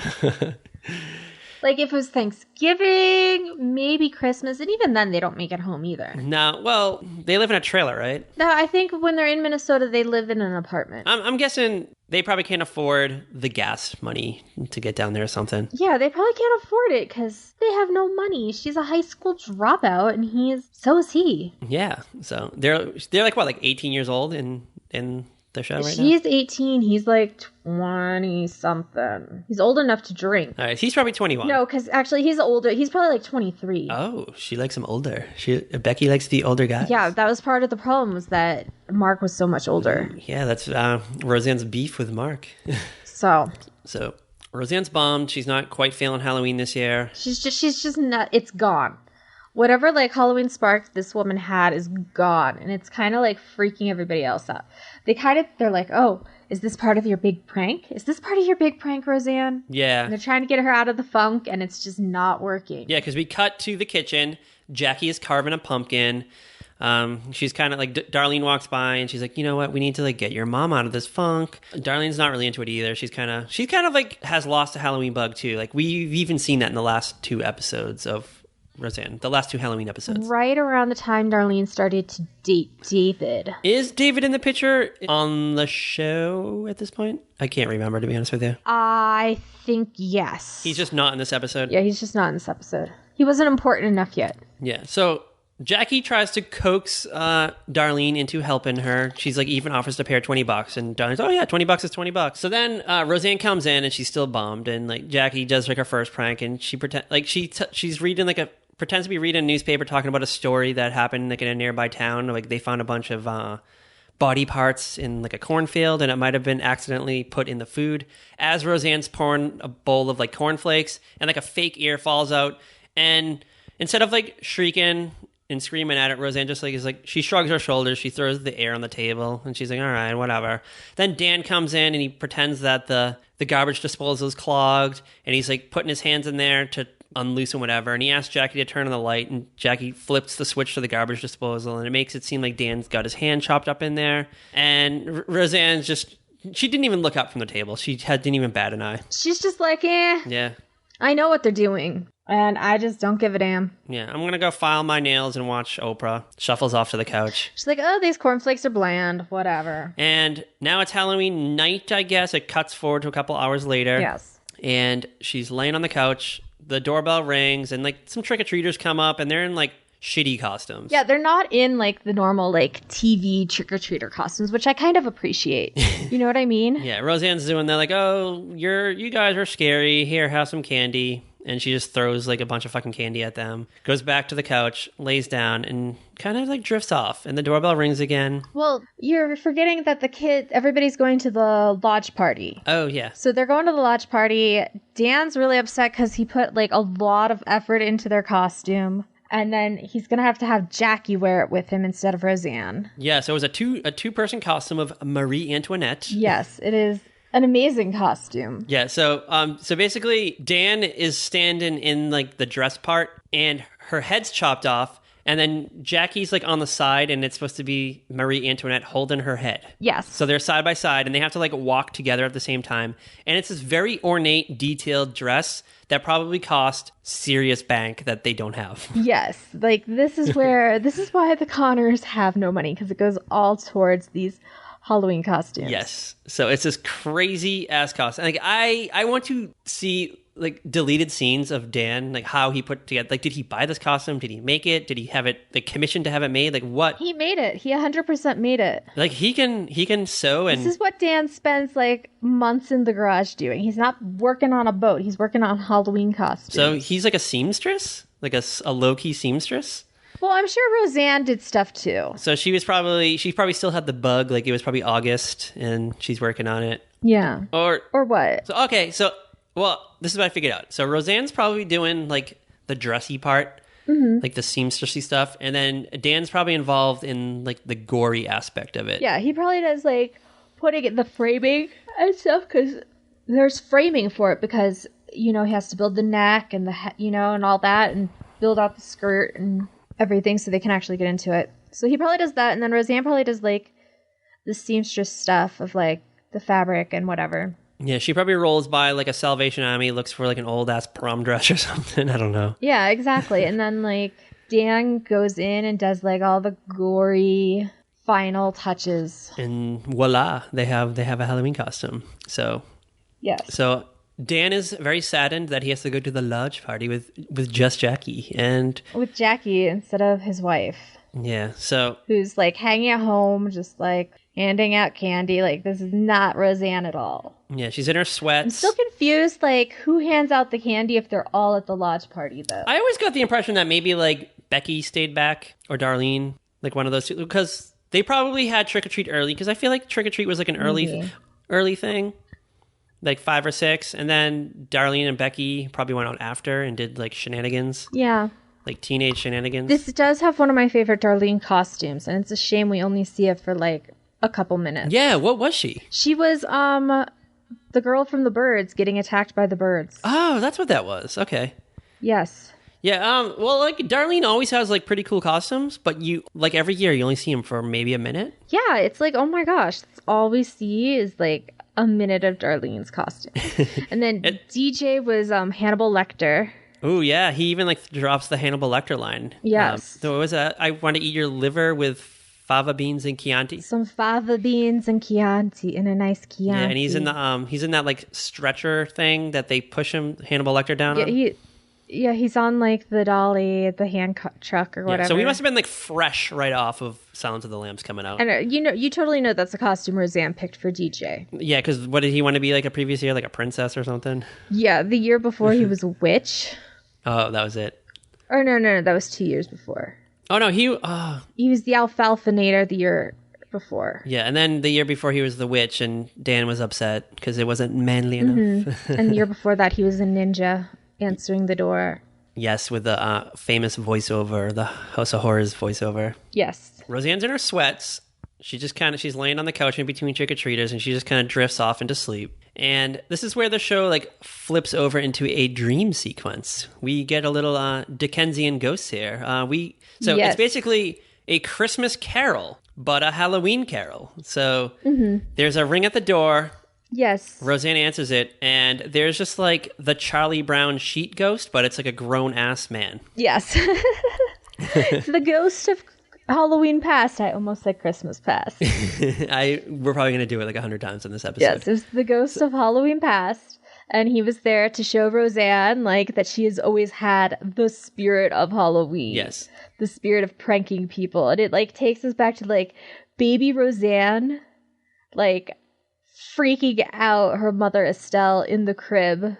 B: Like, if it was Thanksgiving, maybe Christmas, and even then, they don't make it home either.
A: No, well, they live in a trailer, right?
B: No, I think when they're in Minnesota, they live in an apartment.
A: I'm guessing they probably can't afford the gas money to get down there or something.
B: Yeah, they probably can't afford it because they have no money. She's a high school dropout, and so is he.
A: Yeah, so they're like, what, like 18 years old in the show right now?
B: She's 18. He's like 20-something. He's old enough to drink.
A: All right, he's probably 21.
B: No, because actually he's older. He's probably like 23.
A: Oh, she likes him older. Becky likes the older guys.
B: Yeah, that was part of the problem, was that Mark was so much older.
A: Yeah, that's Roseanne's beef with Mark.
B: So
A: Roseanne's bummed. She's not quite feeling Halloween this year.
B: she's just not. It's gone. Whatever like Halloween spark this woman had is gone, and it's kind of like freaking everybody else out. They're like, oh, is this part of your big prank? Is this part of your big prank, Roseanne?
A: Yeah.
B: And they're trying to get her out of the funk, and it's just not working.
A: Yeah, because we cut to the kitchen. Jackie is carving a pumpkin. She's kind of like, Darlene walks by and she's like, you know what? We need to like get your mom out of this funk. Darlene's not really into it either. She's kind of like has lost a Halloween bug too. Like we've even seen that in the last 2 episodes of Roseanne, the last 2 Halloween episodes.
B: Right around the time Darlene started to date David.
A: Is David in the picture on the show at this point? I can't remember, to be honest with you.
B: I think yes.
A: He's just not in this episode?
B: Yeah, he's just not in this episode. He wasn't important enough yet.
A: Yeah, so Jackie tries to coax Darlene into helping her. She's like, even offers to pay her $20, and Darlene's, oh yeah, $20 is $20. So then Roseanne comes in and she's still bummed, and like Jackie does like her first prank, and she she's reading like pretends to be reading a newspaper talking about a story that happened like in a nearby town. Like they found a bunch of body parts in like a cornfield, and it might have been accidentally put in the food. As Roseanne's pouring a bowl of like cornflakes, and like a fake ear falls out, and instead of like shrieking and screaming at it, Roseanne just like is like, she shrugs her shoulders, she throws the air on the table, and she's like, all right, whatever. Then Dan comes in and he pretends that the garbage disposal is clogged, and he's like putting his hands in there to unloosen whatever, and he asks Jackie to turn on the light, and Jackie flips the switch to the garbage disposal, and it makes it seem like Dan's got his hand chopped up in there, and Roseanne's just, she didn't even look up from the table. She didn't even bat an eye.
B: She's just like, eh.
A: Yeah.
B: I know what they're doing, and I just don't give a damn.
A: Yeah, I'm gonna go file my nails and watch Oprah. Shuffles off to the couch.
B: She's like, oh, these cornflakes are bland, whatever.
A: And now it's Halloween night, I guess. It cuts forward to a couple hours later.
B: Yes.
A: And she's laying on the couch. The doorbell rings, and like some trick-or-treaters come up, and they're in like shitty costumes.
B: Yeah, they're not in like the normal like TV trick-or-treater costumes, which I kind of appreciate. You know what I mean?
A: Yeah, Roseanne's doing that, like, oh, you guys are scary. Here, have some candy. And she just throws like a bunch of fucking candy at them, goes back to the couch, lays down, and kind of like drifts off. And the doorbell rings again.
B: Well, you're forgetting that everybody's going to the lodge party.
A: Oh, yeah.
B: So they're going to the lodge party. Dan's really upset because he put like a lot of effort into their costume. And then he's going to have Jackie wear it with him instead of Roseanne.
A: Yeah, so it was a two-person costume of Marie Antoinette.
B: Yes, it is an amazing costume.
A: Yeah, so basically Dan is standing in like the dress part, and her head's chopped off, and then Jackie's like on the side, and it's supposed to be Marie Antoinette holding her head.
B: Yes.
A: So they're side by side, and they have to like walk together at the same time. And it's this very ornate, detailed dress that probably cost serious bank that they don't have.
B: Yes. Like this is why the Connors have no money, because it goes all towards these Halloween costumes.
A: Yes. So it's this crazy ass costume. Like I want to see like deleted scenes of Dan, like how he put together, like did he buy this costume? Did he make it? Did he have it like commissioned to have it made? Like what?
B: He made it. He 100% made it.
A: Like he can sew, and
B: this is what Dan spends like months in the garage doing. He's not working on a boat. He's working on Halloween costumes.
A: So he's like a seamstress, like a low-key seamstress.
B: Well, I'm sure Roseanne did stuff too.
A: So she probably still had the bug, like it was probably August, and she's working on it.
B: Yeah.
A: Or
B: what?
A: So okay, so well, this is what I figured out. So Roseanne's probably doing like the dressy part, like the seamstressy stuff, and then Dan's probably involved in like the gory aspect of it.
B: Yeah, he probably does like putting it the framing and stuff, because there's framing for it, because he has to build the neck and the and all that, and build out the skirt and everything so they can actually get into it. So he probably does that, and then Roseanne probably does like the seamstress stuff of like the fabric and whatever.
A: Yeah, she probably rolls by like a Salvation Army, looks for like an old ass prom dress or something. I don't know. Yeah,
B: exactly. And then like Dan goes in and does like all the gory final touches.
A: And voila, they have a Halloween costume. So
B: yes.
A: So Dan is very saddened that he has to go to the lodge party with just Jackie, and
B: with Jackie instead of his wife.
A: Yeah, so
B: who's like hanging at home, just like handing out candy. Like, this is not Roseanne at all.
A: Yeah, she's in her sweats.
B: I'm still confused, like, who hands out the candy if they're all at the lodge party, though?
A: I always got the impression that maybe, like, Becky stayed back, or Darlene, like one of those two, because they probably had trick-or-treat early, because I feel like trick-or-treat was, like, an early thing, like 5 or 6, and then Darlene and Becky probably went out after and did, like, shenanigans.
B: Yeah.
A: Like, teenage shenanigans.
B: This does have one of my favorite Darlene costumes, and it's a shame we only see it for, like, a couple minutes.
A: Yeah, what was she?
B: She was, the girl from the birds getting attacked by the birds.
A: Oh, that's what that was. Okay.
B: Yes.
A: Yeah, well, like, Darlene always has, like, pretty cool costumes, but you, like, every year you only see him for maybe a minute.
B: Yeah, it's like, oh my gosh, that's all we see is, like, a minute of Darlene's costume. And then DJ was Hannibal Lecter.
A: Oh, yeah, he even, like, drops the Hannibal Lecter line.
B: Yes.
A: So what was that? I want to eat your liver with fava beans and Chianti.
B: Some fava beans and Chianti, and a nice Chianti.
A: Yeah, and he's in that, like, stretcher thing that they push him, Hannibal Lecter, down on.
B: Yeah, he's on, like, the dolly, the hand truck or whatever.
A: So he must have been, like, fresh right off of Silence of the Lambs coming out.
B: And you totally know that's a costume Roseanne picked for DJ.
A: Yeah, because what did he want to be, like, a previous year, like a princess or something?
B: Yeah, the year before he was a witch.
A: Oh, that was it.
B: Or no, that was 2 years before.
A: Oh, no, he
B: was the Alfalfanator the year before.
A: Yeah, and then the year before he was the witch, and Dan was upset because it wasn't manly enough.
B: And the year before that, he was a ninja answering the door.
A: Yes, with the famous voiceover, the House of Horrors voiceover.
B: Yes.
A: Roseanne's in her sweats. She's laying on the couch in between trick-or-treaters, and she just kind of drifts off into sleep. And this is where the show, like, flips over into a dream sequence. We get a little Dickensian ghosts here. It's basically a Christmas carol, but a Halloween carol. So there's a ring at the door.
B: Yes.
A: Roseanne answers it, and there's just, like, the Charlie Brown sheet ghost, but it's like a grown-ass man.
B: Yes. It's the ghost of Halloween past. I almost said Christmas past.
A: We're probably going to do it like 100 times in this episode.
B: Yes, it was the ghost of Halloween past, and he was there to show Roseanne, like, that she has always had the spirit of Halloween.
A: Yes.
B: The spirit of pranking people. And it, like, takes us back to, like, baby Roseanne, like, freaking out her mother Estelle in the crib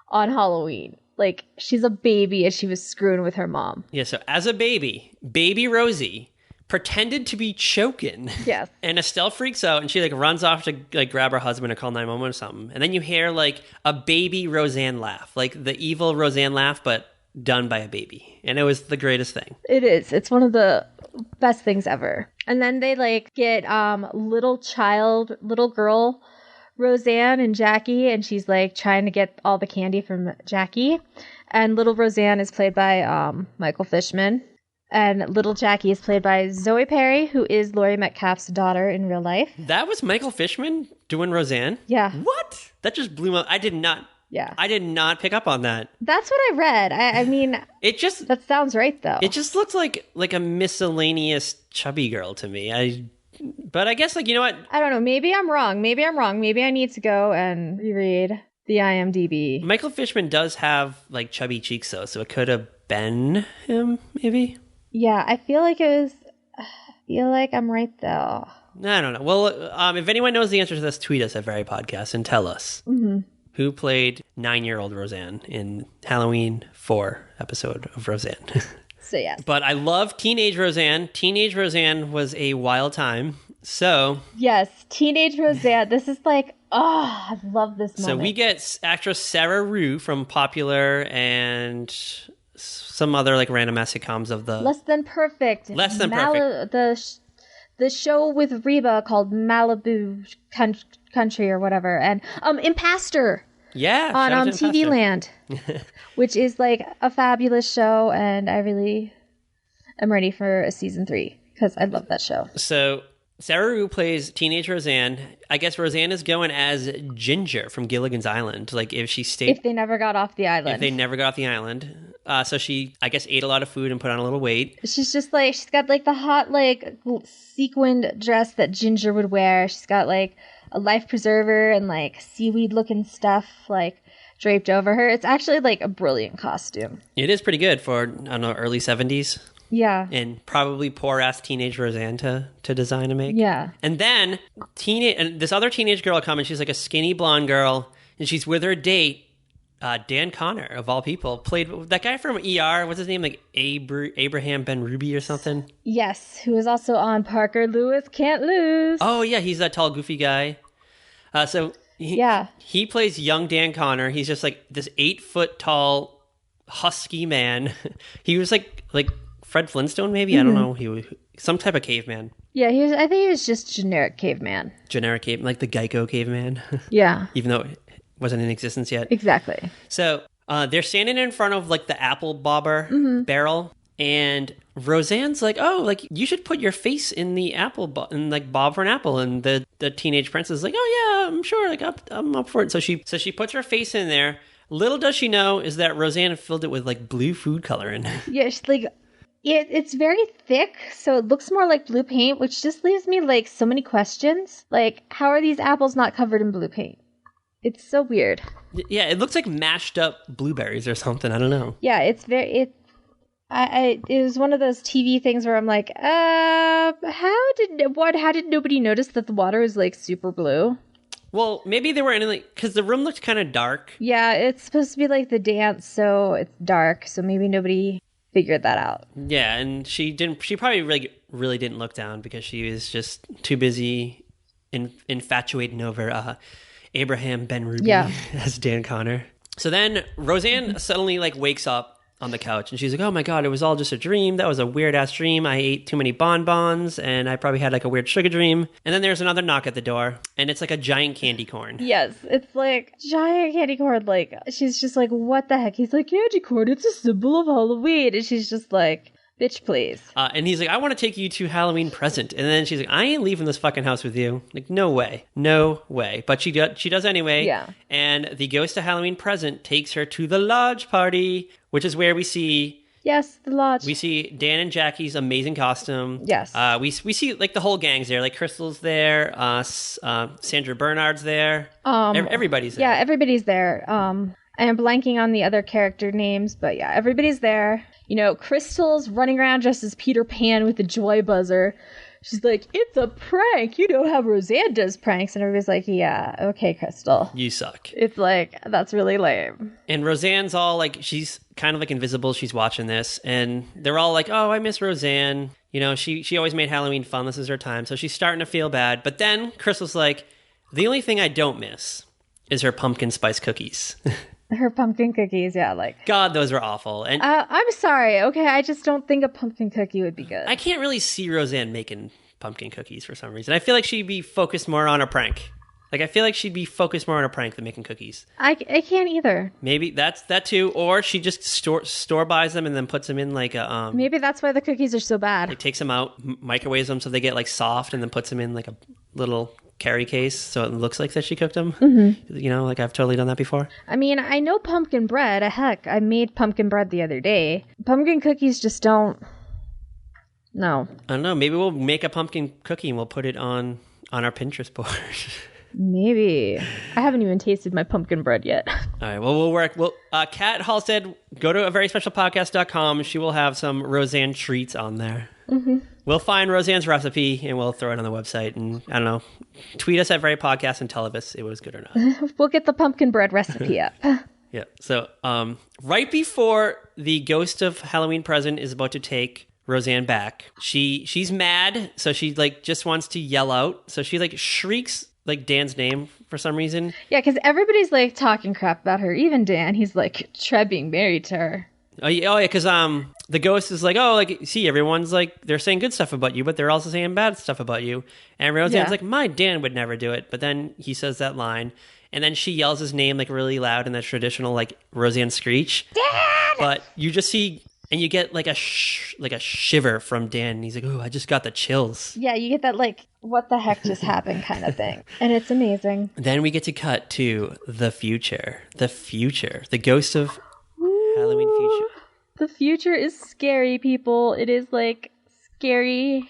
B: on Halloween. Like, she's a baby and she was screwing with her mom.
A: Yeah, so as a baby Rosie pretended to be choking.
B: Yes.
A: And Estelle freaks out and she, like, runs off to, like, grab her husband or call 911 or something. And then you hear, like, a baby Roseanne laugh. Like, the evil Roseanne laugh, but done by a baby. And it was the greatest thing.
B: It is. It's one of the best things ever. And then they, like, get little girl Roseanne and Jackie, and she's, like, trying to get all the candy from Jackie. And little Roseanne is played by Michael Fishman. And little Jackie is played by Zoe Perry, who is Laurie Metcalf's daughter in real life.
A: That was Michael Fishman doing Roseanne?
B: Yeah.
A: What? That just blew my... I did not pick up on that.
B: That's what I read. I mean...
A: It just...
B: That sounds right, though.
A: It just looks like a miscellaneous chubby girl to me. But I guess, like, you know what?
B: I don't know. Maybe I'm wrong. Maybe I need to go and reread the IMDb.
A: Michael Fishman does have, like, chubby cheeks, though, so it could have been him, maybe?
B: Yeah, I feel like it was... I feel like I'm right, though.
A: I don't know. Well, if anyone knows the answer to this, tweet us at Very Podcast and tell us who played 9-year-old Roseanne in Halloween 4 episode of Roseanne.
B: So, yes.
A: But I love Teenage Roseanne. Teenage Roseanne was a wild time. So...
B: Yes, Teenage Roseanne. This is like... Oh, I love this moment.
A: So we get actress Sarah Rue from Popular and some other, like, random sitcoms of the...
B: Less Than Perfect. The show with Reba called Malibu Country or whatever. And Impastor.
A: Yeah.
B: On TV Land. Which is, like, a fabulous show. And I really am ready for a season 3. Because I love that show.
A: So... Sarah Rue plays teenage Roseanne. I guess Roseanne is going as Ginger from Gilligan's Island. Like, if
B: they never got off the island. So she, I guess, ate a lot of food and put on a little weight. She's just like, she's got, like, the hot, like, sequined dress that Ginger would wear. She's got, like, a life preserver and, like, seaweed looking stuff, like, draped over her. It's actually, like, a brilliant costume.
A: It is pretty good for, I don't know, early 70s.
B: Yeah.
A: And probably poor-ass teenage Roseanne to design and make.
B: Yeah.
A: And then this other teenage girl will come, and she's like a skinny blonde girl, and she's with her date, Dan Connor, of all people, played that guy from ER. What's his name? Like Abraham Ben Ruby or something?
B: Yes, who is also on Parker Lewis Can't Lose.
A: Oh, yeah, he's that tall, goofy guy. He plays young Dan Connor. He's just like this 8-foot tall, husky man. He was like Fred Flintstone, maybe? I don't know. He was some type of caveman.
B: Yeah, I think he was just generic caveman.
A: Generic caveman, like the Geico caveman.
B: Yeah.
A: Even though it wasn't in existence yet.
B: Exactly.
A: So they're standing in front of like the apple bobber barrel, and Roseanne's like, "Oh, like you should put your face in the apple and like bob for an apple." And the teenage princess is like, "Oh yeah, I'm sure. Like I'm up for it." So she puts her face in there. Little does she know is that Roseanne filled it with like blue food coloring.
B: Yeah, she's like. It's very thick, so it looks more like blue paint, which just leaves me like so many questions. Like, how are these apples not covered in blue paint? It's so weird.
A: Yeah, it looks like mashed up blueberries or something. I don't know.
B: Yeah, it's very. It was one of those TV things where I'm like, how did nobody notice that the water is like super blue?
A: Well, maybe they were in like because the room looked kind of dark.
B: Yeah, it's supposed to be like the dance, so it's dark. So maybe nobody figured that out.
A: Yeah, and she probably really didn't look down because she was just too busy infatuating over Abraham Ben Ruby as Dan Connor. So then Roseanne suddenly like wakes up on the couch and she's like, "Oh my god, it was all just a dream. That was a weird ass dream. I ate too many bonbons and I probably had like a weird sugar dream." And then there's another knock at the door and it's like a giant candy corn.
B: Yes, it's like giant candy corn. Like she's just like, "What the heck?" He's like, "Candy corn, it's a symbol of Halloween." And she's just like, "Bitch, please."
A: And he's like, "I want to take you to Halloween present." And then she's like, "I ain't leaving this fucking house with you." Like, no way. But she does anyway.
B: Yeah.
A: And the ghost of Halloween present takes her to the lodge party, which is where we see...
B: Yes, the lodge.
A: We see Dan and Jackie's amazing costume.
B: Yes.
A: We see like the whole gang's there. Like Crystal's there. Sandra Bernard's there. Everybody's there.
B: Yeah, everybody's there. I am blanking on the other character names, but yeah, everybody's there. You know, Crystal's running around dressed as Peter Pan with the joy buzzer. She's like, "It's a prank. You know how Roseanne does pranks." And everybody's like, "Yeah, okay, Crystal.
A: You suck."
B: It's like, that's really lame.
A: And Roseanne's all like, she's kind of like invisible. She's watching this. And they're all like, "Oh, I miss Roseanne. You know, she always made Halloween fun. This is her time." So she's starting to feel bad. But then Crystal's like, "The only thing I don't miss is her pumpkin spice cookies."
B: Her pumpkin cookies, yeah, like...
A: God, those were awful. And
B: I'm sorry, okay? I just don't think a pumpkin cookie would be good.
A: I can't really see Roseanne making pumpkin cookies for some reason. I feel like she'd be focused more on a prank. Like, I feel like she'd be focused more on a prank than making cookies.
B: I can't either.
A: Maybe that's that too. Or she just store buys them and then puts them in like a...
B: Maybe that's why the cookies are so bad.
A: Like takes them out, microwaves them so they get like soft, and then puts them in like a little... carry case so it looks like that she cooked them. Mm-hmm. You know, like I've totally done that before.
B: I mean, I know pumpkin bread. Heck, I made pumpkin bread the other day. Pumpkin cookies just don't... No.
A: I don't know. Maybe we'll make a pumpkin cookie and we'll put it on our Pinterest board.
B: Maybe. I haven't even tasted my pumpkin bread yet.
A: All right. Well, we'll work. Well, Kat Halstead, go to averyspecialpodcast.com. She will have some Roseanne treats on there. Mm-hmm. We'll find Roseanne's recipe and we'll throw it on the website. And I don't know, tweet us at Very Podcast and tell us it was good or not.
B: We'll get the pumpkin bread recipe up.
A: Yeah. So right before the ghost of Halloween present is about to take Roseanne back, she's mad. So she like just wants to yell out. So she like shrieks like Dan's name for some reason. Yeah,
B: because everybody's like talking crap about her. Even Dan, he's like, "Try being married to her."
A: Oh yeah, because the ghost is like, "Oh, like, see, everyone's like, they're saying good stuff about you, but they're also saying bad stuff about you." And Roseanne's like, "My Dan would never do it." But then he says that line, and then she yells his name like really loud in that traditional like Roseanne screech. Dad! But you just see, and you get like a shiver from Dan, and he's like, "Oh, I just got the chills."
B: Yeah, you get that like, what the heck just happened kind of thing, and it's amazing.
A: Then we get to cut to the future, the ghost of Halloween future.
B: The future is scary, people. It is like scary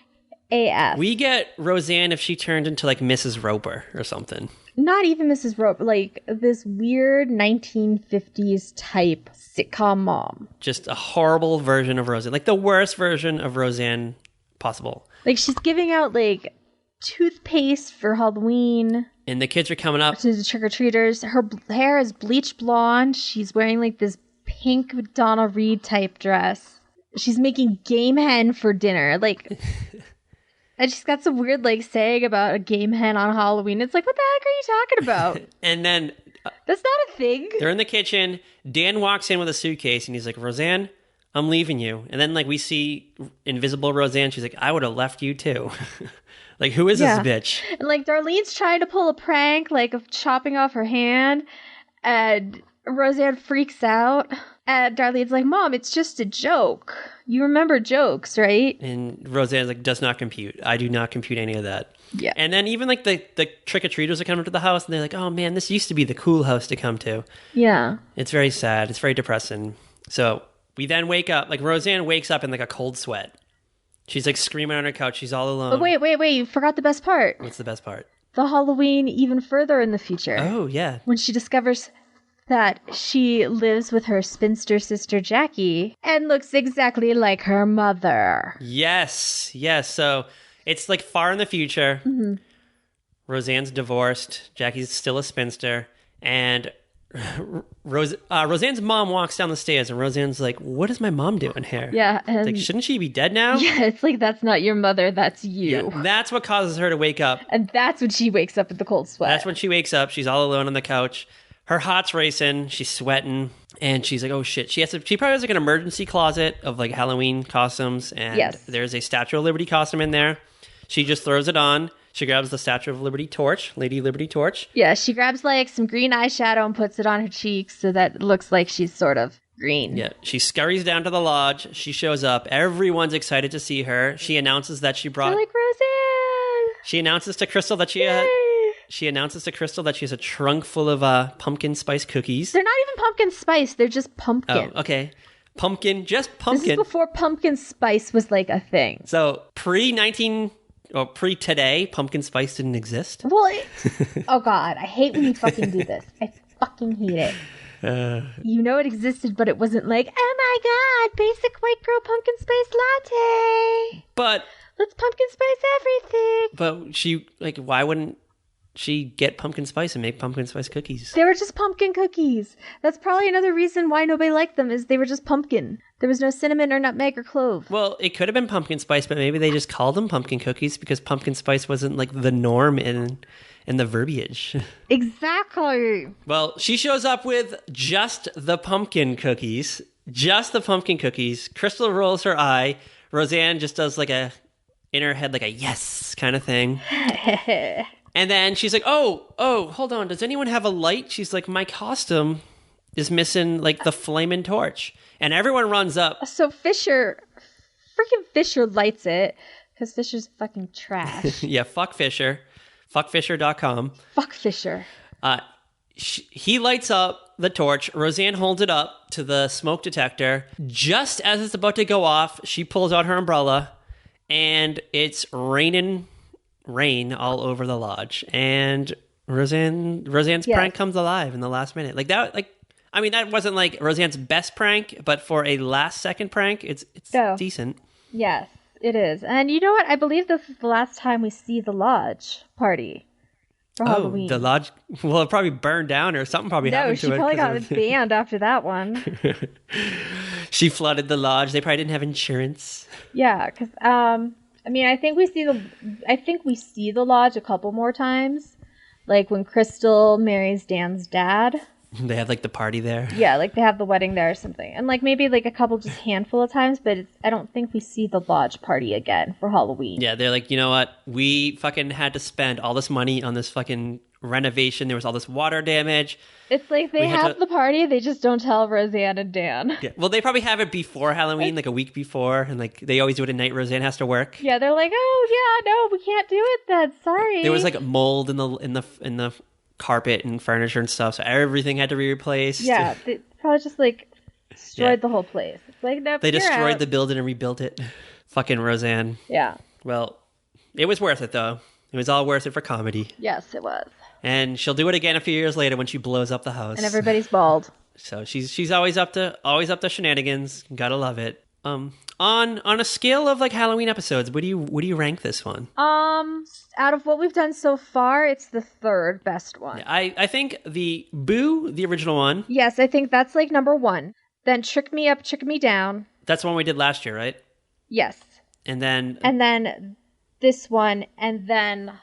B: AF.
A: We get Roseanne if she turned into like Mrs. Roper or something.
B: not even Mrs. Rope, like this weird 1950s type sitcom mom.
A: Just a horrible version of Roseanne. Like the worst version of Roseanne possible.
B: Like she's giving out like toothpaste for Halloween.
A: And the kids are coming up
B: to the trick-or-treaters. Her hair is bleached blonde. She's wearing like this pink Donna Reed type dress. She's making game hen for dinner. Like, and she's got some weird like saying about a game hen on Halloween. It's like, what the heck are you talking about?
A: And then
B: that's not a thing.
A: They're in the kitchen. Dan walks in with a suitcase and he's like, Roseanne, I'm leaving you. And then like we see invisible Roseanne. She's like, I would have left you too. Like, who is this bitch?
B: And like Darlene's trying to pull a prank, like of chopping off her hand, and Roseanne freaks out. And Darlene's like, Mom, it's just a joke. You remember jokes, right?
A: And Roseanne's like, does not compute. I do not compute any of that.
B: Yeah.
A: And then even like the trick-or-treaters are coming to the house and they're like, oh man, this used to be the cool house to come to.
B: Yeah.
A: It's very sad. It's very depressing. So we then wake up, like Roseanne wakes up in like a cold sweat. She's like screaming on her couch. She's all alone.
B: But wait. You forgot the best part.
A: What's the best part?
B: The Halloween even further in the future.
A: Oh, yeah. When
B: she discovers that she lives with her spinster sister Jackie and looks exactly like her mother.
A: Yes. So it's like far in the future. Mm-hmm. Roseanne's divorced. Jackie's still a spinster. And Roseanne's mom walks down the stairs and Roseanne's like, what is my mom doing here?
B: Yeah.
A: It's like, shouldn't she be dead now?
B: Yeah, it's like, that's not your mother, that's you.
A: Yeah, that's what causes her to wake up.
B: And that's when she wakes up in the cold sweat.
A: That's when she wakes up. She's all alone on the couch. Her heart's racing. She's sweating. And she's like, oh shit. She probably has like an emergency closet of like Halloween costumes. And there's a Statue of Liberty costume in there. She just throws it on. She grabs the Statue of Liberty torch, Lady Liberty torch.
B: Yeah, she grabs like some green eyeshadow and puts it on her cheeks so that it looks like she's sort of green.
A: Yeah, she scurries down to the lodge. She shows up. Everyone's excited to see her. She announces that she brought...
B: They're like, Roseanne!
A: She announces to Crystal that she has a trunk full of pumpkin spice cookies.
B: They're not even pumpkin spice. They're just pumpkin.
A: Oh, okay. Pumpkin, just pumpkin.
B: This is before pumpkin spice was like a thing.
A: So pre-today, pumpkin spice didn't exist?
B: Well, oh God, I hate when you fucking do this. I fucking hate it. You know it existed, but it wasn't like, oh my God, basic white girl pumpkin spice latte.
A: But...
B: let's pumpkin spice everything.
A: But why wouldn't she get pumpkin spice and make pumpkin spice cookies?
B: They were just pumpkin cookies. That's probably another reason why nobody liked them, is they were just pumpkin. There was no cinnamon or nutmeg or clove.
A: Well, it could have been pumpkin spice, but maybe they just called them pumpkin cookies because pumpkin spice wasn't like the norm in the verbiage.
B: Exactly.
A: Well, she shows up with just the pumpkin cookies. Just the pumpkin cookies. Crystal rolls her eye. Roseanne just does like in her head like a yes kind of thing. And then she's like, oh, hold on. Does anyone have a light? She's like, my costume is missing like the flaming torch. And everyone runs up.
B: So Fisher lights it because Fisher's fucking trash.
A: Yeah, fuck Fisher. Fuckfisher.com.
B: Fuck Fisher.
A: He lights up the torch. Roseanne holds it up to the smoke detector. Just as it's about to go off, she pulls out her umbrella and it's rain all over the lodge. And Roseanne's prank comes alive in the last minute. Like that, that wasn't like Roseanne's best prank, but for a last second prank, it's decent.
B: Yes, it is. And you know what? I believe this is the last time we see the lodge party for Halloween.
A: The lodge, well, it probably burned down or something probably happened to it.
B: No, she probably got banned after that one.
A: She flooded the lodge. They probably didn't have insurance.
B: Yeah, because, I think we see the lodge a couple more times. Like when Crystal marries Dan's dad.
A: They have like the party there.
B: Yeah, like they have the wedding there or something. And like maybe like a couple just handful of times, but I don't think we see the lodge party again for Halloween.
A: Yeah, they're like, you know what? We fucking had to spend all this money on this fucking renovation. There was all this water damage.
B: It's like they have the party, they just don't tell Roseanne and Dan.
A: Yeah. Well, they probably have it before Halloween, like a week before, and like they always do it at night. Roseanne has to work.
B: Yeah, they're like, oh yeah, no, we can't do it then. Sorry.
A: There was like mold in the carpet and furniture and stuff, so everything had to be replaced.
B: Yeah, they probably just like destroyed the whole place. It's like, nope,
A: they destroyed the building and rebuilt it. Fucking Roseanne.
B: Yeah.
A: Well, it was worth it though. It was all worth it for comedy.
B: Yes, it was.
A: And she'll do it again a few years later when she blows up the house.
B: And everybody's bald.
A: So she's always up to shenanigans. Gotta love it. On a scale of like Halloween episodes, what do you rank this one?
B: Out of what we've done so far, it's the third best one.
A: I think the Boo, the original one.
B: Yes, I think that's like number 1. Then Trick Me Up, Trick Me Down.
A: That's the one we did last year, right?
B: Yes.
A: And then
B: this one, and then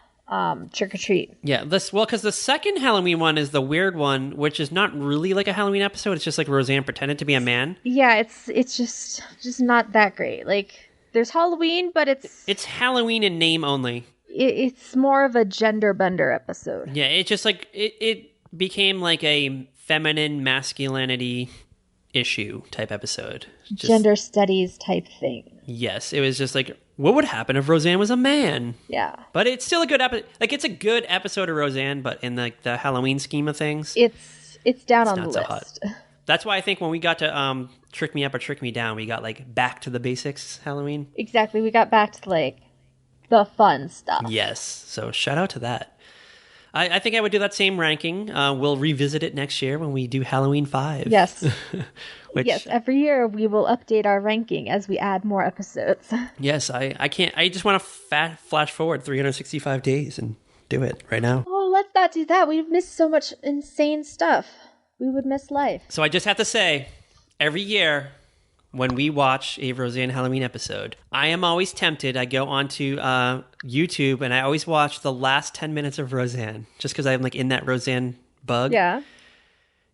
B: Trick or Treat.
A: Yeah, because the second Halloween one is the weird one, which is not really like a Halloween episode. It's just like Roseanne pretended to be a man.
B: Yeah, it's just not that great. Like, there's Halloween, but it's
A: Halloween in name only.
B: It's more of a gender bender episode.
A: Yeah, it's just like it became like a feminine masculinity issue type episode.
B: Gender studies type thing.
A: Yes, it was just like, what would happen if Roseanne was a man?
B: Yeah.
A: But it's still a good episode. Like, it's a good episode of Roseanne, but in like the Halloween scheme of things,
B: it's down on the
A: not so
B: list.
A: Hot. That's why I think when we got to Trick Me Up or Trick Me Down, we got like back to the basics Halloween.
B: Exactly. We got back to like the fun stuff.
A: Yes. So shout out to that. I think I would do that same ranking. We'll revisit it next year when we do Halloween 5.
B: Yes. Yes, every year we will update our ranking as we add more episodes.
A: Yes, I can't. I just want to flash forward 365 days and do it right now.
B: Oh, let's not do that. We've missed so much insane stuff. We would miss life.
A: So I just have to say, every year when we watch a Roseanne Halloween episode, I am always tempted. I go onto YouTube and I always watch the last 10 minutes of Roseanne just because I'm like in that Roseanne bug.
B: Yeah.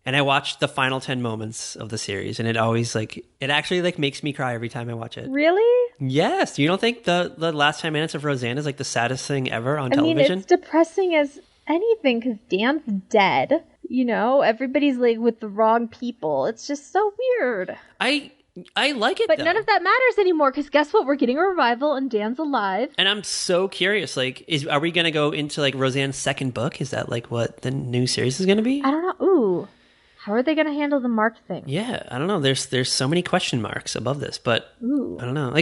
A: And I watch the final 10 moments of the series, and it actually makes me cry every time I watch it.
B: Really?
A: Yes. You don't think the last 10 minutes of Roseanne is like the saddest thing ever on television?
B: I mean, it's depressing as anything because Dan's dead. You know, everybody's like with the wrong people. It's just so weird.
A: I like it,
B: but
A: though.
B: None of that matters anymore because guess what? We're getting a revival and Dan's alive.
A: And I'm so curious. Like, are we going to go into like Roseanne's second book? Is that like what the new series is going to be?
B: I don't know. Ooh. How are they going to handle the Mark thing?
A: Yeah, I don't know. There's so many question marks above this, but I don't know.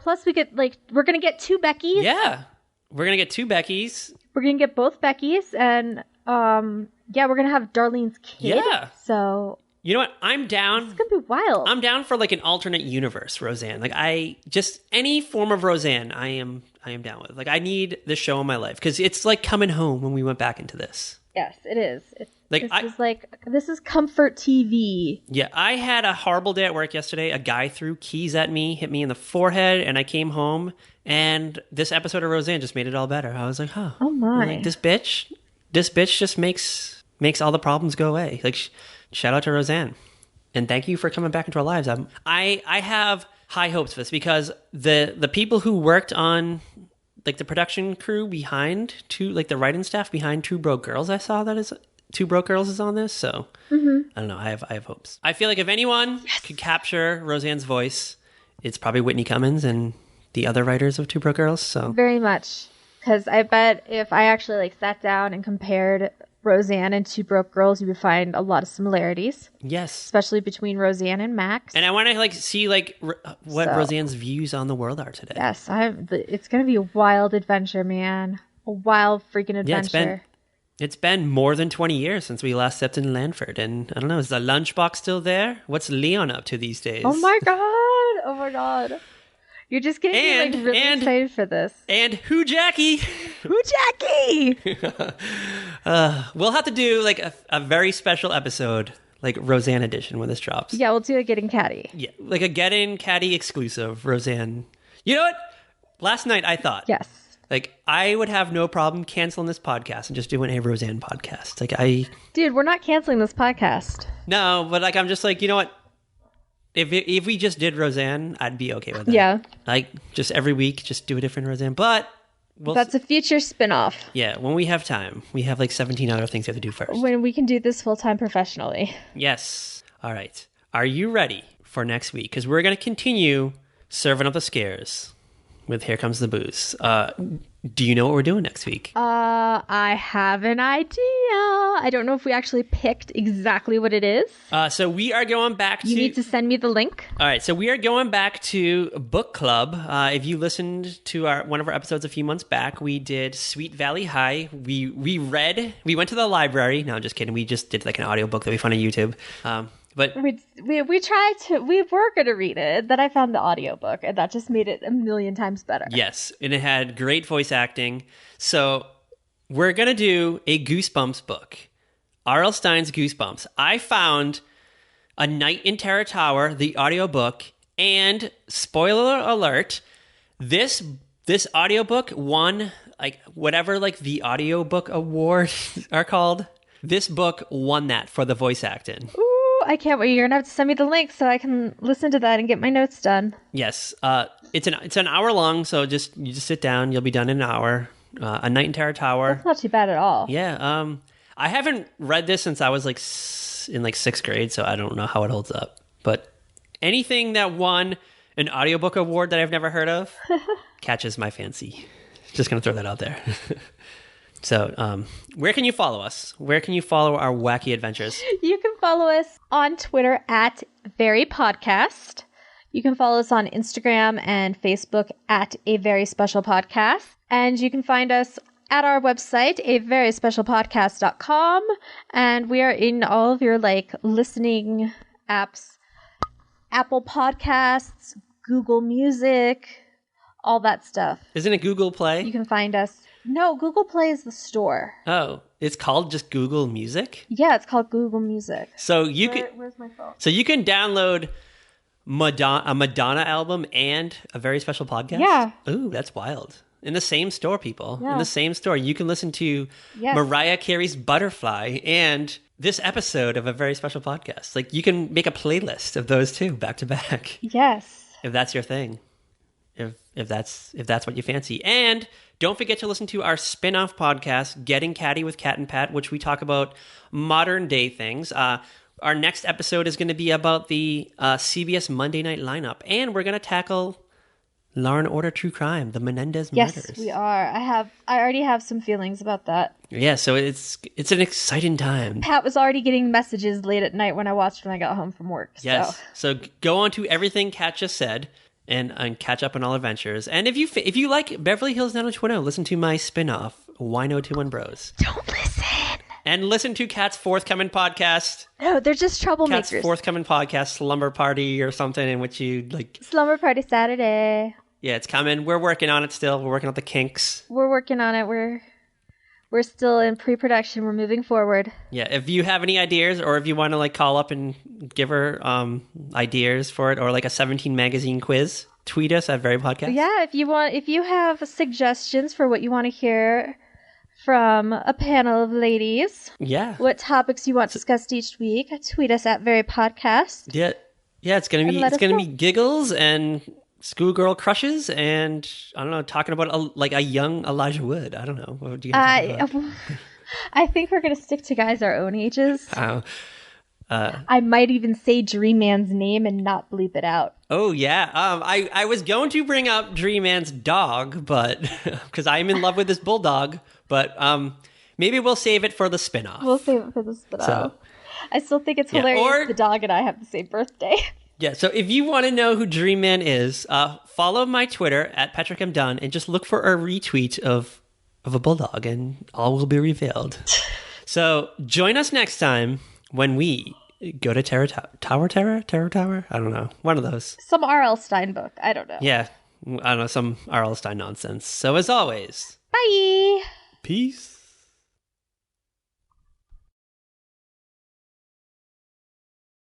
B: Plus we're going to get 2 Beckys.
A: Yeah, we're gonna get 2 Beckys.
B: We're gonna get both Beckys, and we're gonna have Darlene's kid. Yeah. So
A: you know what? I'm down.
B: It's gonna be wild.
A: I'm down for like an alternate universe Roseanne. Like any form of Roseanne, I am down with. Like I need this show in my life because it's like coming home when we went back into this.
B: Yes, it is. This is comfort TV.
A: Yeah, I had a horrible day at work yesterday. A guy threw keys at me, hit me in the forehead, and I came home. And this episode of Roseanne just made it all better. I was like, huh.
B: Oh my!
A: Like, this bitch just makes all the problems go away. Like, shout out to Roseanne, and thank you for coming back into our lives. I have high hopes for this because the people who worked on like the production crew behind the writing staff behind Two Broke Girls, I saw that is Two Broke Girls is on this. So I don't know. I have hopes. I feel like if anyone could capture Roseanne's voice, it's probably Whitney Cummings and the other writers of Two Broke Girls. So
B: very much, because I bet if I actually sat down and compared Roseanne and Two Broke Girls, you would find a lot of similarities.
A: Yes,
B: especially between Roseanne and Max.
A: And I want to see what Roseanne's views on the world are today.
B: Yes, it's going to be a wild adventure, man. A wild freaking adventure.
A: It's been more than 20 years since we last stepped in Lanford, and I don't know, is the lunchbox still there? What's Leon up to these days?
B: Oh my god! You're just getting me really excited for this.
A: And who Jackie?
B: Who Jackie?
A: We'll have to do a very special episode, like Roseanne edition when this drops.
B: Yeah, we'll do a Getting Catty.
A: Yeah, like a Getting Catty exclusive Roseanne. You know what? Last night I thought.
B: Yes.
A: I would have no problem canceling this podcast and just doing a Roseanne podcast.
B: Dude, we're not canceling this podcast.
A: No, but I'm just you know what? If we just did Roseanne, I'd be okay with that.
B: Yeah.
A: Just every week, just do a different Roseanne. But
B: that's a future spinoff.
A: Yeah, when we have time. We have 17 other things we have to do first.
B: When we can do this full-time professionally.
A: Yes. All right. Are you ready for next week? Because we're going to continue serving up the scares with Here Comes the Booze. Do you know what we're doing next week?
B: I have an idea. I don't know if we actually picked exactly what it is.
A: So we are going back to...
B: You need to send me the link.
A: All right, so we are going back to book club. If you listened to one of our episodes a few months back, we did Sweet Valley High. We went to the library. No, I'm just kidding. We just did like an audiobook that we found on YouTube. But
B: we were going to read it, then I found the audiobook, and that just made it a million times better.
A: Yes, and it had great voice acting. So we're going to do a Goosebumps book. R.L. Stine's Goosebumps. I found A Night in Terror Tower, the audiobook, and spoiler alert, this audiobook won like whatever like the audiobook awards are called. This book won that for the voice acting.
B: Ooh, I can't wait. You're going to have to send me the link so I can listen to that and get my notes done.
A: Yes. It's an hour long, so you just sit down, you'll be done in an hour. A Night in Terror Tower.
B: That's not too bad at all.
A: Yeah. I haven't read this since I was like in like 6th grade, so I don't know how it holds up. But anything that won an audiobook award that I've never heard of catches my fancy. Just going to throw that out there. So, where can you follow us? Where can you follow our wacky adventures?
B: You can follow us on Twitter at Very Podcast. You can follow us on Instagram and Facebook at A Very Special Podcast. And you can find us at our website, averyspecialpodcast.com. And we are in all of your like listening apps, Apple Podcasts, Google Music, all that stuff.
A: Isn't it Google Play?
B: You can find us. No, Google Play is the store.
A: Oh, it's called just Google Music?
B: Yeah, it's called Google Music.
A: So
B: Where's my phone?
A: So you can download a Madonna album and a Very Special Podcast?
B: Yeah.
A: Ooh, that's wild. In the same store, people.
B: Yeah.
A: In the same store. You can listen to Mariah Carey's Butterfly and this episode of A Very Special Podcast. Like, you can make a playlist of those two back to back.
B: Yes.
A: If that's your thing. If that's what you fancy. And don't forget to listen to our spin-off podcast, Getting Catty with Cat and Pat, which we talk about modern day things. Our next episode is going to be about the CBS Monday night lineup, and we're going to tackle Law and Order True Crime, the Menendez murders.
B: Yes, we are. I already have some feelings about that.
A: Yeah, so it's an exciting time.
B: Pat was already getting messages late at night when I watched when I got home from work.
A: Yes, so go on to everything Kat just said. And catch up on all adventures. And if you like Beverly Hills 90210, listen to my spin-off, Why No 21 Bros.
B: Don't listen.
A: And listen to Kat's forthcoming podcast.
B: No, they're just troublemakers.
A: Kat's forthcoming podcast, Slumber Party or something, in which you like...
B: Slumber Party Saturday.
A: Yeah, it's coming. We're working on it still. We're working on the kinks.
B: We're working on it. We're still in pre-production. We're moving forward.
A: Yeah, if you have any ideas or if you want to like call up and give her ideas for it or like a 17 magazine quiz, tweet us at Very Podcast.
B: Yeah, if you have suggestions for what you want to hear from a panel of ladies.
A: Yeah.
B: What topics you want discussed each week, tweet us at Very Podcast.
A: Yeah, it's gonna be giggles and schoolgirl crushes and I don't know, talking about a young Elijah Wood. I don't know. What do you talk about?
B: I think we're gonna stick to guys our own ages.
A: Oh.
B: I might even say Dream Man's name and not bleep it out.
A: Oh yeah. I was going to bring up Dream Man's dog, but because I'm in love with this bulldog, but maybe we'll save it for the spinoff.
B: We'll save it for the spinoff. So, I still think it's hilarious. The dog and I have the same birthday.
A: Yeah, so if you want to know who Dream Man is, follow my Twitter at Patrick M. Dunn and just look for a retweet of a bulldog and all will be revealed. So join us next time when we go to Terror Tower? I don't know. One of those.
B: Some R.L. Stine book. I don't know.
A: Yeah, I don't know. Some R.L. Stine nonsense. So as always.
B: Bye!
A: Peace.